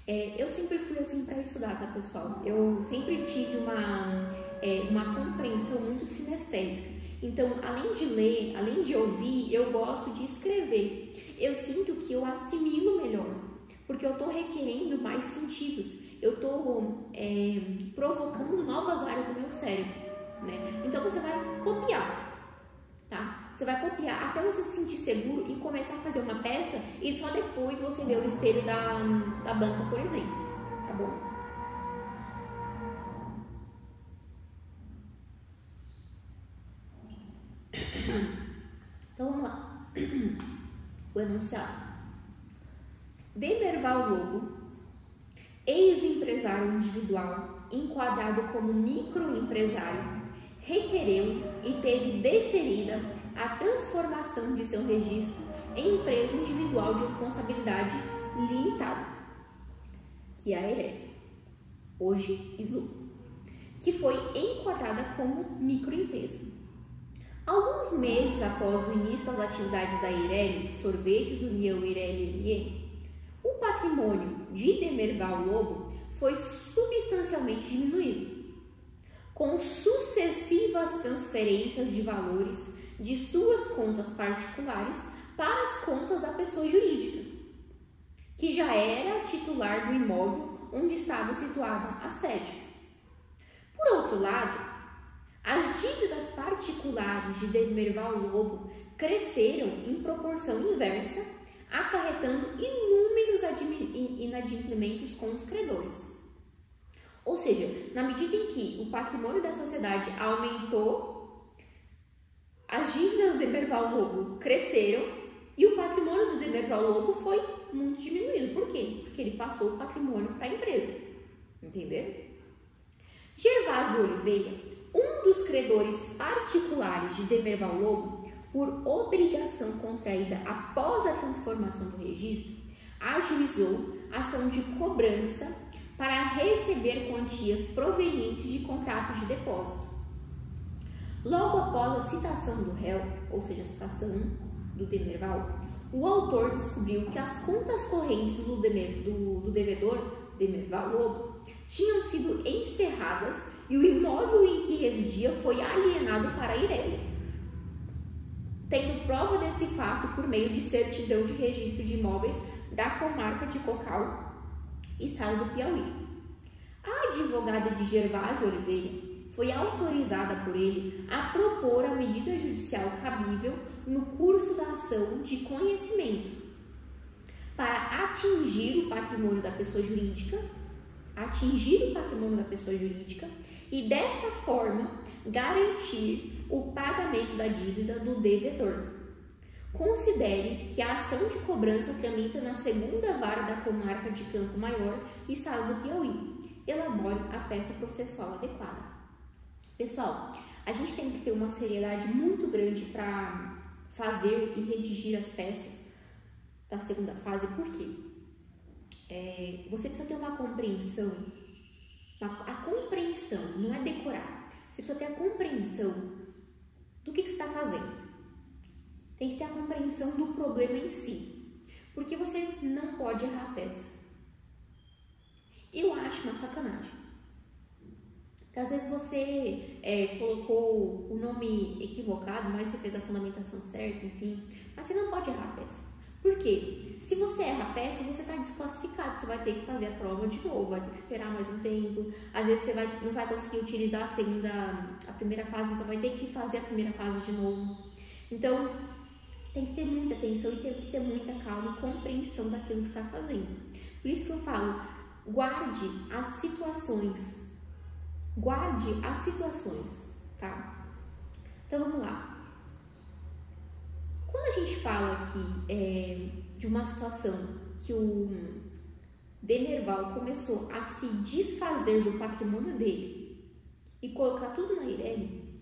Eu sempre fui assim para estudar, tá, pessoal? Eu sempre tive uma compreensão muito sinestésica. Então, além de ler, além de ouvir, eu gosto de escrever. Eu sinto que eu assimilo melhor, porque eu estou requerendo mais sentidos. Eu estou provocando novas áreas do meu cérebro, né? Então, você vai copiar, tá? Você vai copiar até você se sentir seguro e começar a fazer uma peça e só depois você vê o espelho da banca, por exemplo, tá bom? Então vamos lá. O enunciado. Demerval Lobo, ex-empresário individual enquadrado como microempresário, requereu e teve deferida a transformação de seu registro em empresa individual de responsabilidade limitada, que é a EIRELI, hoje SLU, que foi enquadrada como microempresa. Alguns meses após o início das atividades da EIRELI, Sorvetes União EIRELI, o patrimônio de Demerval Lobo foi substancialmente diminuído, com sucessivas transferências de valores de suas contas particulares para as contas da pessoa jurídica, que já era titular do imóvel onde estava situada a sede. Por outro lado, as dívidas particulares de Demerval Lobo cresceram em proporção inversa, acarretando inúmeros inadimplências com os credores. Ou seja, na medida em que o patrimônio da sociedade aumentou, as dívidas do Demerval Lobo cresceram e o patrimônio do Demerval Lobo foi muito diminuído. Por quê? Porque ele passou o patrimônio para a empresa. Entenderam? Gervásio Oliveira, um dos credores particulares de Demerval Lobo, por obrigação contraída após a transformação do registro, ajuizou ação de cobrança para receber quantias provenientes de contratos de depósito. Logo após a citação do réu, ou seja, a citação do Demerval, o autor descobriu que as contas correntes do devedor, Demerval Lobo, tinham sido encerradas e o imóvel em que residia foi alienado para a EIRELI, tendo prova desse fato por meio de certidão de registro de imóveis da comarca de Cocal, estado do Piauí. A advogada de Gervásio Oliveira foi autorizada por ele a propor a medida judicial cabível no curso da ação de conhecimento para atingir o patrimônio da pessoa jurídica, e dessa forma garantir o pagamento da dívida do devedor. Considere que a ação de cobrança tramita na segunda vara da comarca de Campo Maior, estado do Piauí. Elabore a peça processual adequada. Pessoal, a gente tem que ter uma seriedade muito grande para fazer e redigir as peças da segunda fase. Por quê? Você precisa ter uma compreensão. A compreensão não é decorar. Você precisa ter a compreensão do que você está fazendo. Tem que ter a compreensão do problema em si. Porque você não pode errar a peça. Eu acho uma sacanagem. Porque às vezes você colocou o nome equivocado, mas você fez a fundamentação certa, enfim. Mas você não pode errar a peça. Por quê? Se você erra a peça, você está desclassificado. Você vai ter que fazer a prova de novo, vai ter que esperar mais um tempo. Às vezes você não vai conseguir utilizar a primeira fase, então vai ter que fazer a primeira fase de novo. Então, tem que ter muita atenção e tem que ter muita calma e compreensão daquilo que está fazendo. Por isso que eu falo, guarde as situações. Guarde as situações, tá? Então, vamos lá. Quando a gente fala aqui de uma situação que o Demerval começou a se desfazer do patrimônio dele e colocar tudo na EIRELI,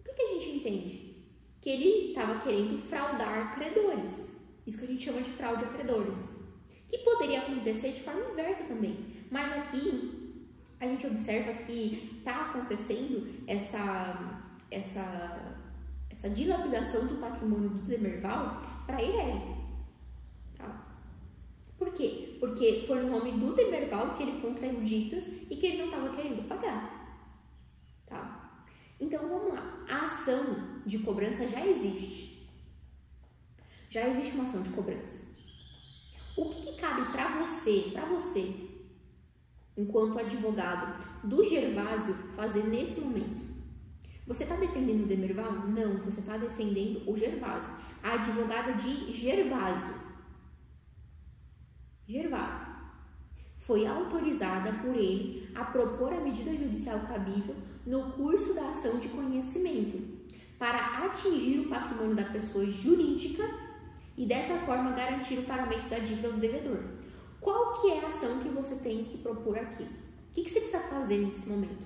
o que a gente entende? Que ele estava querendo fraudar credores. Isso que a gente chama de fraude a credores. Que poderia acontecer de forma inversa também. Mas aqui a gente observa que está acontecendo essa dilapidação do patrimônio do Demerval para a EIRELI. Tá? Por quê? Porque porque foi o nome do Demerval que ele contraiu dívidas e que ele não estava querendo pagar, tá? Então, vamos lá. A ação de cobrança já existe. Já existe uma ação de cobrança. O que cabe para você, enquanto advogado do Gervásio, fazer nesse momento? Você está defendendo o Demerval? Não, você está defendendo o Gervásio. A advogada de Gervásio. Gervásio foi autorizada por ele a propor a medida judicial cabível no curso da ação de conhecimento para atingir o patrimônio da pessoa jurídica e dessa forma garantir o pagamento da dívida do devedor. Qual que é a ação que você tem que propor aqui? O que você precisa fazer nesse momento?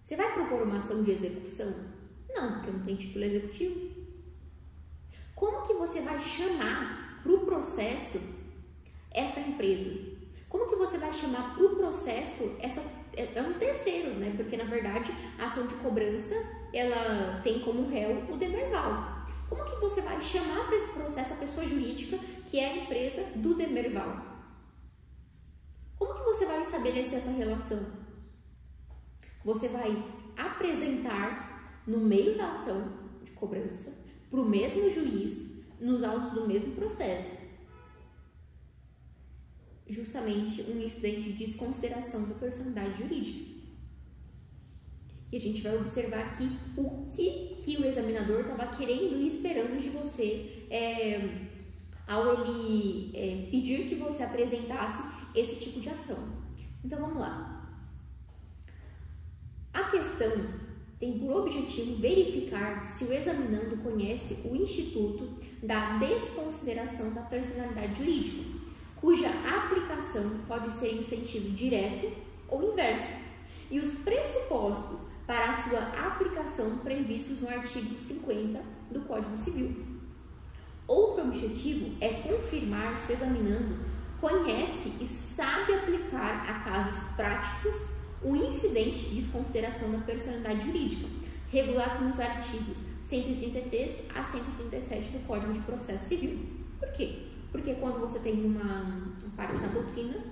Você vai propor uma ação de execução? Não, porque não tem título executivo. Como que você vai chamar para o processo essa empresa? Como que você vai chamar para o processo essa... É um terceiro, né? Porque, na verdade, a ação de cobrança, ela tem como réu o Demerval. Como que você vai chamar para esse processo a pessoa jurídica que é a empresa do Demerval? Como que você vai estabelecer essa relação? Você vai apresentar no meio da ação de cobrança para o mesmo juiz nos autos do mesmo processo justamente um incidente de desconsideração da personalidade jurídica. E a gente vai observar aqui o que o examinador estava querendo e esperando de você ao ele pedir que você apresentasse esse tipo de ação. Então vamos lá. A questão tem por objetivo verificar se o examinando conhece o Instituto da Desconsideração da Personalidade Jurídica, cuja aplicação pode ser em sentido direto ou inverso, e os pressupostos para a sua aplicação previstos no artigo 50 do Código Civil. Outro objetivo é confirmar se o examinando conhece e sabe aplicar a casos práticos o incidente de desconsideração da personalidade jurídica, regulado nos artigos 133 a 137 do Código de Processo Civil. Por quê? Porque quando você tem uma parte na doutrina,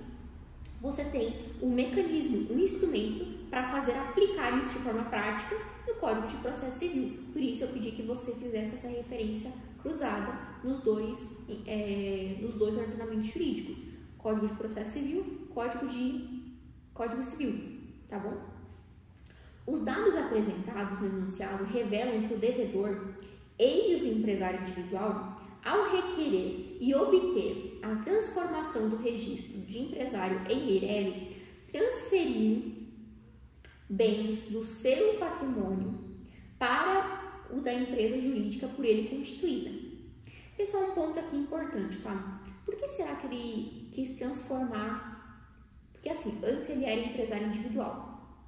você tem um mecanismo, um instrumento para fazer aplicar isso de forma prática no Código de Processo Civil. Por isso eu pedi que você fizesse essa referência cruzada nos dois ordenamentos jurídicos, Código de Processo Civil, Código Civil, tá bom? Os dados apresentados no enunciado revelam que o devedor, ex-empresário individual, ao requerer e obter a transformação do registro de empresário em EIRELI, transferiu bens do seu patrimônio para o da empresa jurídica por ele constituída. Pessoal, um ponto aqui importante, tá? Por que será que ele quis transformar? Porque assim, antes ele era empresário individual.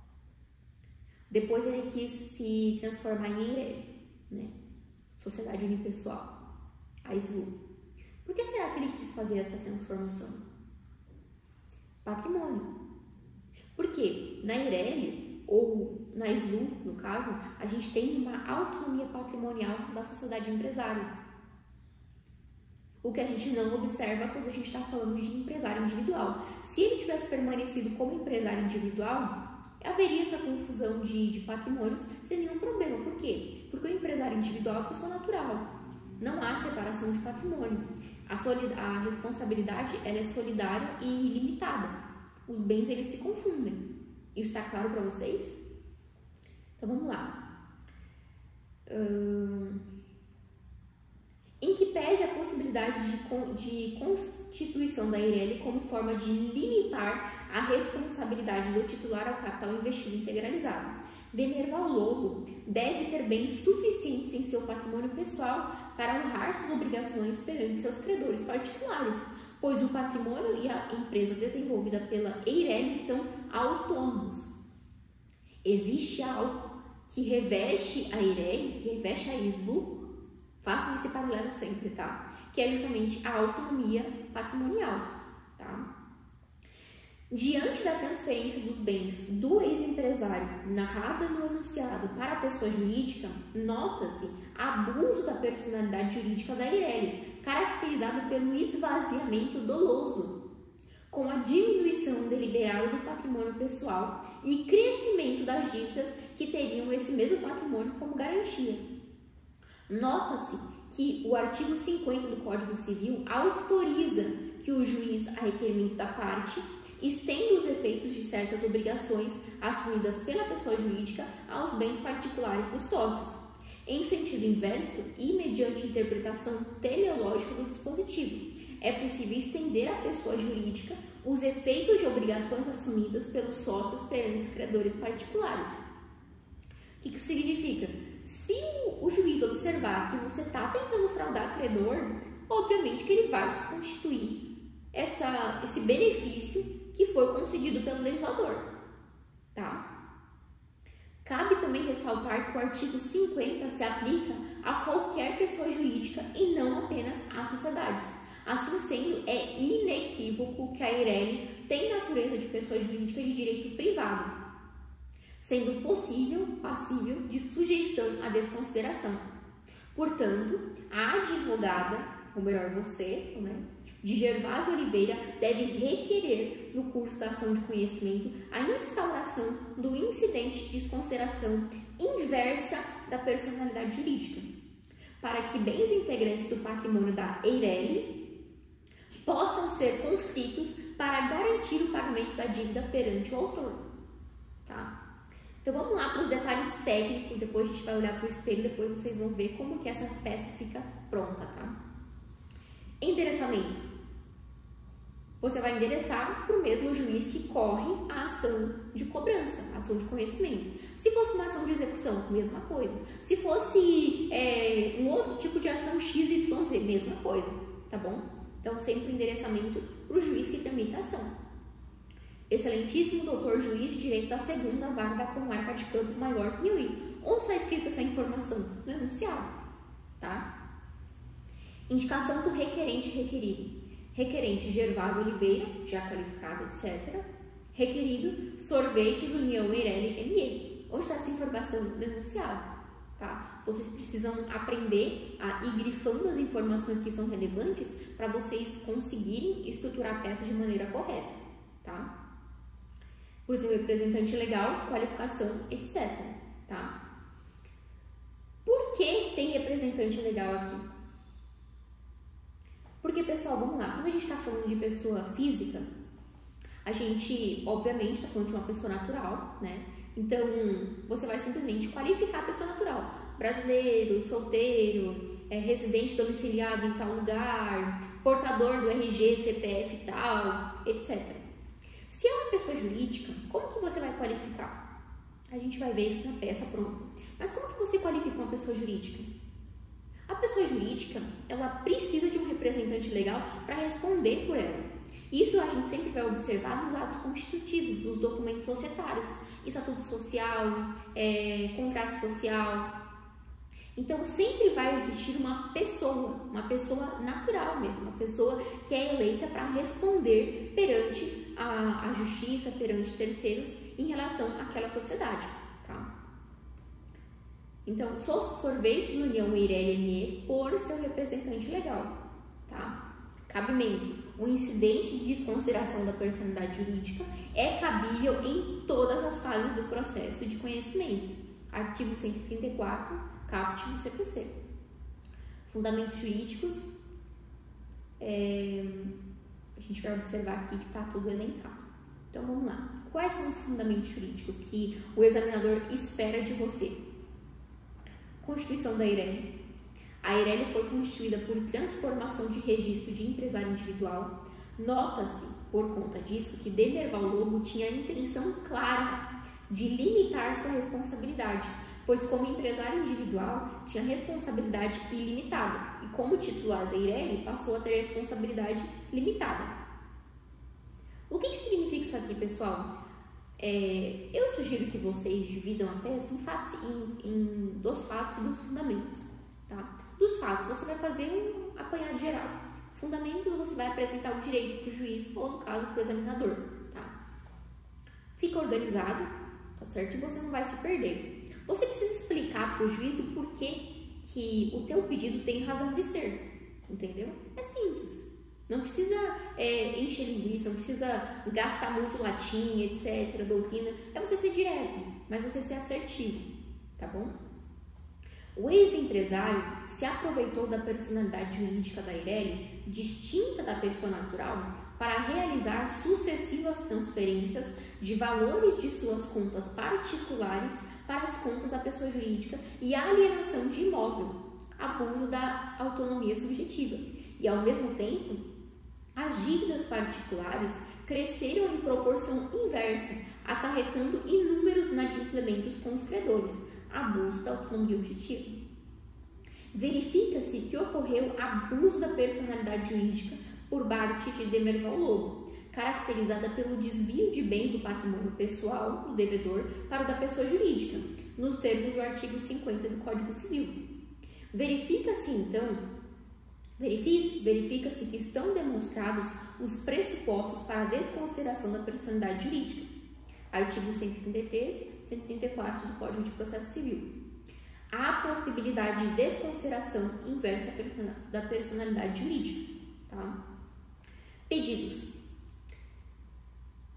Depois ele quis se transformar em EIRELI, né? Sociedade Unipessoal. A SLU. Por que será que ele quis fazer essa transformação? Patrimônio. Porque na EIRELI, ou na SLU, no caso, a gente tem uma autonomia patrimonial da sociedade empresária. O que a gente não observa quando a gente está falando de empresário individual. Se ele tivesse permanecido como empresário individual, haveria essa confusão de patrimônios sem nenhum problema. Por quê? Porque o empresário individual é uma pessoa natural. Não há separação de patrimônio. A responsabilidade ela é solidária e ilimitada. Os bens eles se confundem. Isso está claro para vocês? Então vamos lá. Em que pese a possibilidade de constituição da EIRELI como forma de limitar a responsabilidade do titular ao capital investido integralizado, Demerval logo deve ter bens suficientes em seu patrimônio pessoal para honrar suas obrigações perante seus credores particulares, pois o patrimônio e a empresa desenvolvida pela EIRELI são autônomos. Existe algo que reveste a EIRELI, que reveste a SLU, façam esse paralelo sempre, tá? Que é justamente a autonomia patrimonial, tá? Diante da transferência dos bens do ex-empresário narrada no enunciado para a pessoa jurídica, nota-se abuso da personalidade jurídica da Eireli, caracterizado pelo esvaziamento doloso, com a diminuição deliberada do patrimônio pessoal e crescimento das dívidas que teriam esse mesmo patrimônio como garantia. Nota-se que o artigo 50 do Código Civil autoriza que o juiz, a requerimento da parte, estenda os efeitos de certas obrigações assumidas pela pessoa jurídica aos bens particulares dos sócios, em sentido inverso e mediante interpretação teleológica do dispositivo. É possível estender à pessoa jurídica os efeitos de obrigações assumidas pelos sócios perante os credores particulares. O que isso significa? Se o juiz observar que você está tentando fraudar credor, obviamente que ele vai desconstituir esse benefício que foi concedido pelo legislador, tá? Cabe também ressaltar que o artigo 50 se aplica a qualquer pessoa jurídica e não apenas às sociedades. Assim sendo, é inequívoco que a Eireli tem natureza de pessoa jurídica de direito privado, sendo passível de sujeição à desconsideração. Portanto, a advogada, ou melhor você, de Gervásio Oliveira, deve requerer no curso da ação de conhecimento a instauração do incidente de desconsideração inversa da personalidade jurídica, para que bens integrantes do patrimônio da Eireli possam ser conscritos para garantir o pagamento da dívida perante o autor, tá? Então vamos lá para os detalhes técnicos, depois a gente vai olhar para o espelho, depois vocês vão ver como que essa peça fica pronta, tá? Endereçamento. Você vai endereçar para o mesmo juiz que corre a ação de cobrança, a ação de conhecimento. Se fosse uma ação de execução, mesma coisa. Se fosse um outro tipo de ação XYZ, mesma coisa, tá bom? Então, sempre endereçamento para o juiz que tramita a ação. Excelentíssimo doutor juiz de direito da segunda vara da comarca de Campo Maior, Piauí. Onde está escrita essa informação? No enunciado, tá? Indicação do requerente e requerido. Requerente Gervásio Oliveira, já qualificado, etc. Requerido Sorvetes União Eireli ME. Onde está essa informação? No enunciado, tá? Vocês precisam aprender a ir grifando as informações que são relevantes para vocês conseguirem estruturar a peça de maneira correta, tá? Por seu representante legal, qualificação, etc, tá? Por que tem representante legal aqui? Porque, pessoal, vamos lá, quando a gente está falando de pessoa física, a gente, obviamente, está falando de uma pessoa natural, né? Então, você vai simplesmente qualificar a pessoa natural. Brasileiro, solteiro, residente domiciliado em tal lugar, portador do RG, CPF tal, etc. Se é uma pessoa jurídica, como que você vai qualificar? A gente vai ver isso na peça pronta. Mas como que você qualifica uma pessoa jurídica? A pessoa jurídica, ela precisa de um representante legal para responder por ela. Isso a gente sempre vai observar nos atos constitutivos, nos documentos societários, estatuto social, contrato social. Então, sempre vai existir uma pessoa natural mesmo, uma pessoa que é eleita para responder perante a justiça, perante terceiros, em relação àquela sociedade, tá? Então, Sorvetes União Eireli ME por seu representante legal, tá? Cabimento. O incidente de desconsideração da personalidade jurídica é cabível em todas as fases do processo de conhecimento. Artigo 134, caput do CPC. Fundamentos jurídicos. A gente vai observar aqui que está tudo elencado. Então, vamos lá. Quais são os fundamentos jurídicos que o examinador espera de você? Constituição da Eireli. A Eireli foi constituída por transformação de registro de empresário individual. Nota-se, por conta disso, que Demerval Lobo tinha a intenção clara de limitar sua responsabilidade, pois como empresário individual tinha responsabilidade ilimitada e como titular da Eireli passou a ter responsabilidade limitada. O que significa isso aqui, pessoal? Eu sugiro que vocês dividam a peça em dos fatos e dos fundamentos, tá? Dos fatos, você vai fazer um apanhado geral. Fundamento, você vai apresentar o direito para o juiz ou, no caso, para o examinador, tá? Fica organizado, tá certo? E você não vai se perder. Você precisa explicar para o juiz o porquê que o teu pedido tem razão de ser, entendeu? É simples. Não precisa encher linguiça, não precisa gastar muito latim, etc., doutrina. É você ser direto, mas você ser assertivo, tá bom? O ex-empresário se aproveitou da personalidade jurídica da Eireli, distinta da pessoa natural, para realizar sucessivas transferências de valores de suas contas particulares para as contas da pessoa jurídica e alienação de imóvel, abuso da autonomia subjetiva. E, ao mesmo tempo, as dívidas particulares cresceram em proporção inversa, acarretando inúmeros inadimplementos com os credores, abuso da autonomia objetiva. Verifica-se que ocorreu abuso da personalidade jurídica por parte de Demerval Lobo, caracterizada pelo desvio de bens do patrimônio pessoal do devedor para o da pessoa jurídica, nos termos do artigo 50 do Código Civil. Verifica-se que estão demonstrados os pressupostos para a desconsideração da personalidade jurídica, artigo 133 e 134 do Código de Processo Civil. Há possibilidade de desconsideração inversa da personalidade jurídica. Tá? Pedidos.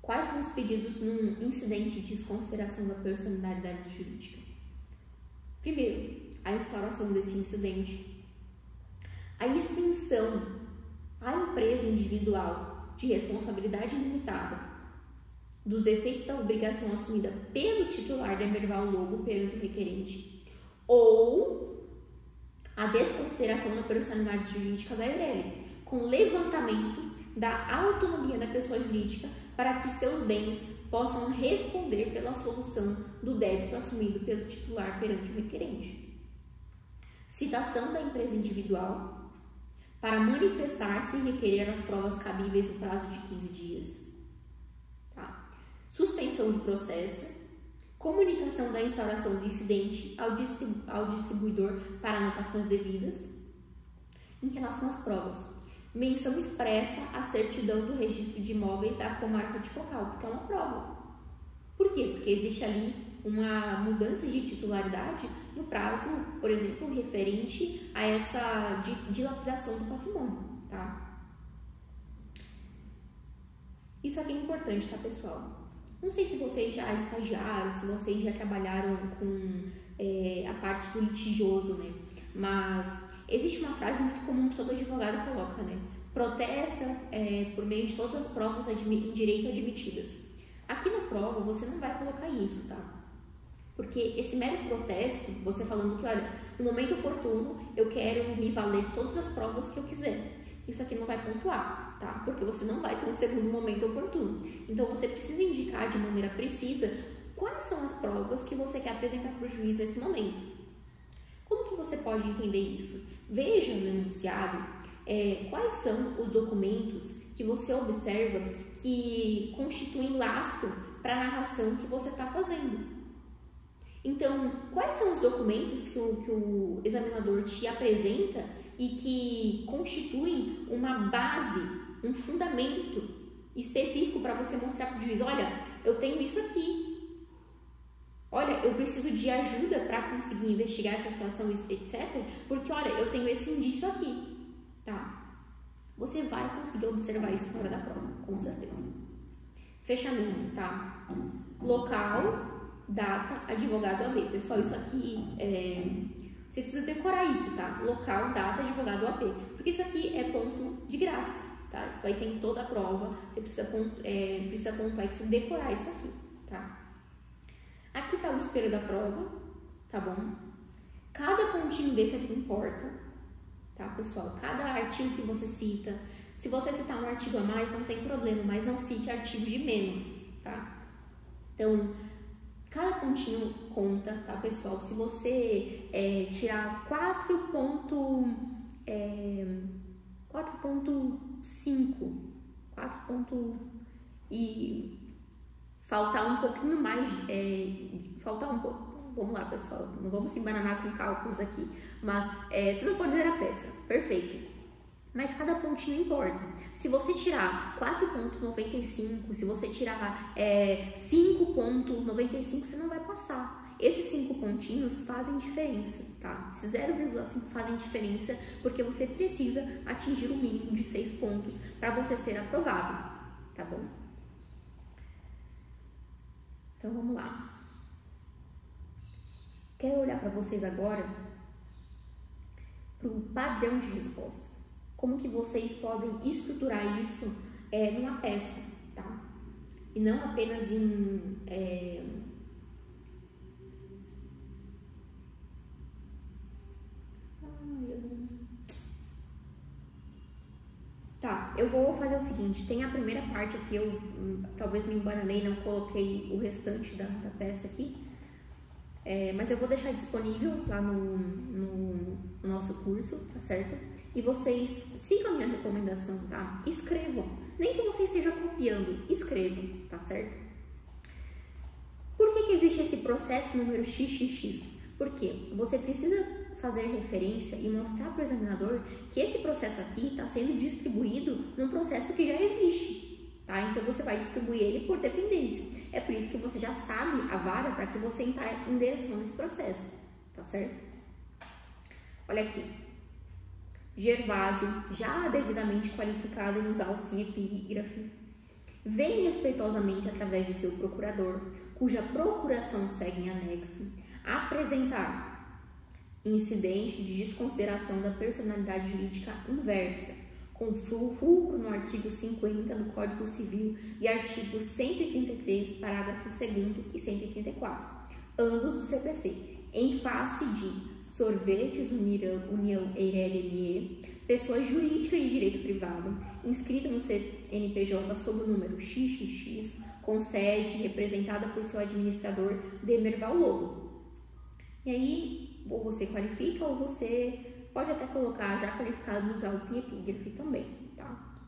Quais são os pedidos num incidente de desconsideração da personalidade jurídica? Primeiro, a instauração desse incidente, a extensão à empresa individual de responsabilidade limitada dos efeitos da obrigação assumida pelo titular de Demerval Lobo perante o requerente, ou a desconsideração da personalidade jurídica da Eireli, com levantamento da autonomia da pessoa jurídica para que seus bens possam responder pela solução do débito assumido pelo titular perante o requerente. Citação da empresa individual para manifestar-se e requerer as provas cabíveis no prazo de 15 dias. Tá? Suspensão do processo, comunicação da instauração do incidente ao distribuidor para anotações devidas. Em relação às provas, menção expressa a certidão do registro de imóveis à comarca de Cocal, porque é uma prova. Por quê? Porque existe ali uma mudança de titularidade no prazo, por exemplo, referente a essa dilapidação do patrimônio, tá? Isso aqui é importante, tá, pessoal? Não sei se vocês já estagiaram, se vocês já trabalharam com a parte do litigioso, né? Mas existe uma frase muito comum que todo advogado coloca, né? Protesta por meio de todas as provas em direito admitidas. Aqui na prova você não vai colocar isso, tá? Porque esse mero protesto, você falando que, olha, no momento oportuno eu quero me valer de todas as provas que eu quiser. Isso aqui não vai pontuar, tá? Porque você não vai ter um segundo momento oportuno. Então você precisa indicar de maneira precisa quais são as provas que você quer apresentar para o juiz nesse momento. Como que você pode entender isso? Veja no enunciado quais são os documentos que você observa que constituem lastro para a narração que você está fazendo. Então, quais são os documentos que o examinador te apresenta e que constituem uma base, um fundamento específico para você mostrar para o juiz, olha, eu tenho isso aqui, olha, eu preciso de ajuda para conseguir investigar essa situação, etc., porque, olha, eu tenho esse indício aqui, tá? Você vai conseguir observar isso na hora da prova, com certeza. Fechamento, tá? Local, data, advogado AB. Pessoal, isso aqui você precisa decorar isso, tá? Local, data, advogado AB. Porque isso aqui é ponto de graça, tá? Isso vai ter em toda a prova. Você precisa pontuar e precisa decorar isso aqui, tá? Aqui tá o espelho da prova, tá bom? Cada pontinho desse aqui importa, tá, pessoal? Cada artigo que você cita. Se você citar um artigo a mais, não tem problema, mas não cite artigo de menos, tá? Então, cada pontinho conta, tá, pessoal? Se você tirar 4.5, 4 e faltar um pouquinho mais, vamos lá, pessoal, não vamos se embananar com cálculos aqui, mas se não for dizer a peça, perfeito. mas cada pontinho importa. Se você tirar 4,95, se você tirar 5,95, você não vai passar. Esses 5 pontinhos fazem diferença, tá? Esses 0,5 fazem diferença porque você precisa atingir o mínimo de 6 pontos para você ser aprovado, tá bom? Então vamos lá. Quero olhar para vocês agora para o padrão de resposta. Como que vocês podem estruturar isso numa peça, tá? E não apenas em... Tá, eu vou fazer o seguinte, tem a primeira parte aqui, eu talvez me embananei, não coloquei o restante da peça aqui, mas eu vou deixar disponível lá no nosso curso, tá certo? E vocês sigam a minha recomendação, tá? Escrevam, nem que você esteja copiando, escrevam, tá certo? Por que existe esse processo número XXX? Porque você precisa fazer referência e mostrar para o examinador que esse processo aqui está sendo distribuído num processo que já existe, tá? Então você vai distribuir ele por dependência. É por isso que você já sabe a vara para que você entre em direção desse processo, tá certo? Olha aqui. Gervásio, já devidamente qualificado nos autos em epígrafe, vem respeitosamente através de seu procurador, cuja procuração segue em anexo, apresentar incidente de desconsideração da personalidade jurídica inversa, com fulcro no artigo 50 do Código Civil e artigo 133, parágrafo 2º e 134, ambos do CPC, em face de Sorvetes União Eireli, pessoa jurídica de direito privado, inscrita no CNPJ sob o número XXX, com sede representada por seu administrador Demerval Lobo. E aí, ou você qualifica ou você pode até colocar já qualificado nos autos em epígrafe também, tá?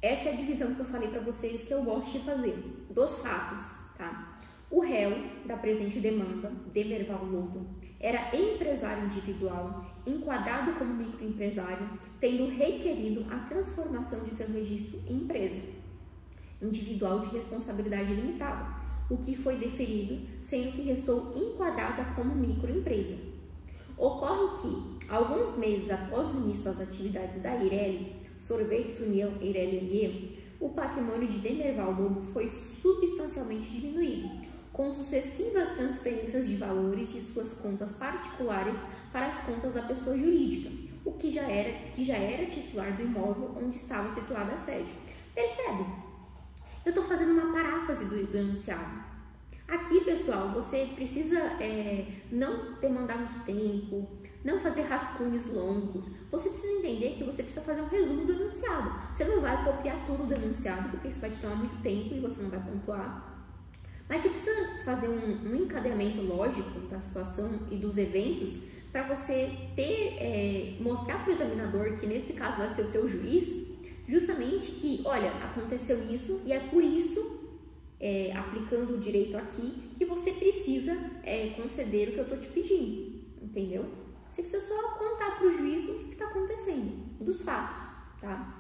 Essa é a divisão que eu falei para vocês que eu gosto de fazer, dos fatos, tá? O réu da presente demanda, Demerval Lobo, era empresário individual, enquadrado como microempresário, tendo requerido a transformação de seu registro em empresa individual de responsabilidade limitada, o que foi deferido, sendo que restou enquadrada como microempresa. Ocorre que, alguns meses após o início das atividades da Eireli, Sorvetes União Eireli, o patrimônio de Demerval Lobo foi substancialmente diminuído, com sucessivas transferências de valores de suas contas particulares para as contas da pessoa jurídica, o que já era titular do imóvel onde estava situada a sede. Percebe? Eu estou fazendo uma paráfrase do enunciado. Aqui, pessoal, você precisa não demandar muito tempo, não fazer rascunhos longos. Você precisa entender que você precisa fazer um resumo do enunciado. Você não vai copiar tudo do enunciado, porque isso vai te tomar muito tempo e você não vai pontuar. Mas você precisa fazer um encadeamento lógico da situação e dos eventos para você mostrar para o examinador, que nesse caso vai ser o teu juiz, justamente que, olha, aconteceu isso e é por isso, aplicando o direito aqui, que você precisa conceder o que eu estou te pedindo, entendeu? Você precisa só contar para o juiz o que está acontecendo, dos fatos, tá?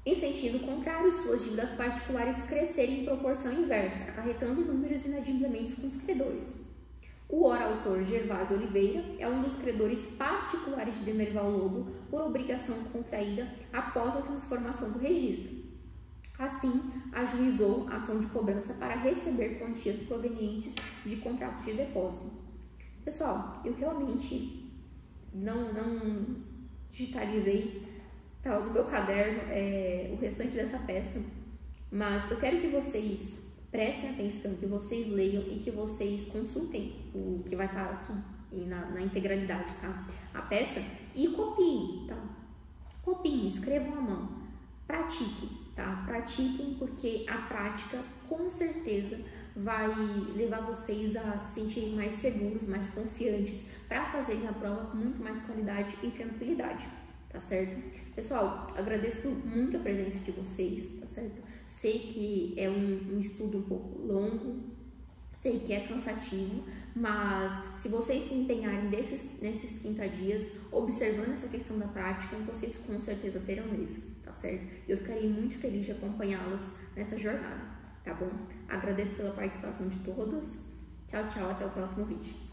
Em sentido contrário, suas dívidas particulares crescerem em proporção inversa, acarretando inúmeros inadimplências com os credores. O ora autor Gervásio Oliveira é um dos credores particulares de Demerval Lobo por obrigação contraída após a transformação do registro. Assim, ajuizou a ação de cobrança para receber quantias provenientes de contratos de depósito. Pessoal, eu realmente não digitalizei no meu caderno o restante dessa peça, mas eu quero que vocês prestem atenção, que vocês leiam e que vocês consultem o que vai estar aqui na integralidade, tá? A peça, e copiem, tá? Copiem, escrevam à mão, pratiquem, tá? Pratiquem, porque a prática com certeza vai levar vocês a se sentirem mais seguros, mais confiantes para fazerem a prova com muito mais qualidade e tranquilidade, tá certo? Pessoal, agradeço muito a presença de vocês, tá certo? Sei que é um estudo um pouco longo, sei Sei que é cansativo, mas se vocês se empenharem nesses 30 dias, observando essa questão da prática, vocês com certeza terão êxito, tá certo? Eu ficaria muito feliz de acompanhá-los nessa jornada, tá bom? Agradeço pela participação de todos. Tchau, tchau, até o próximo vídeo.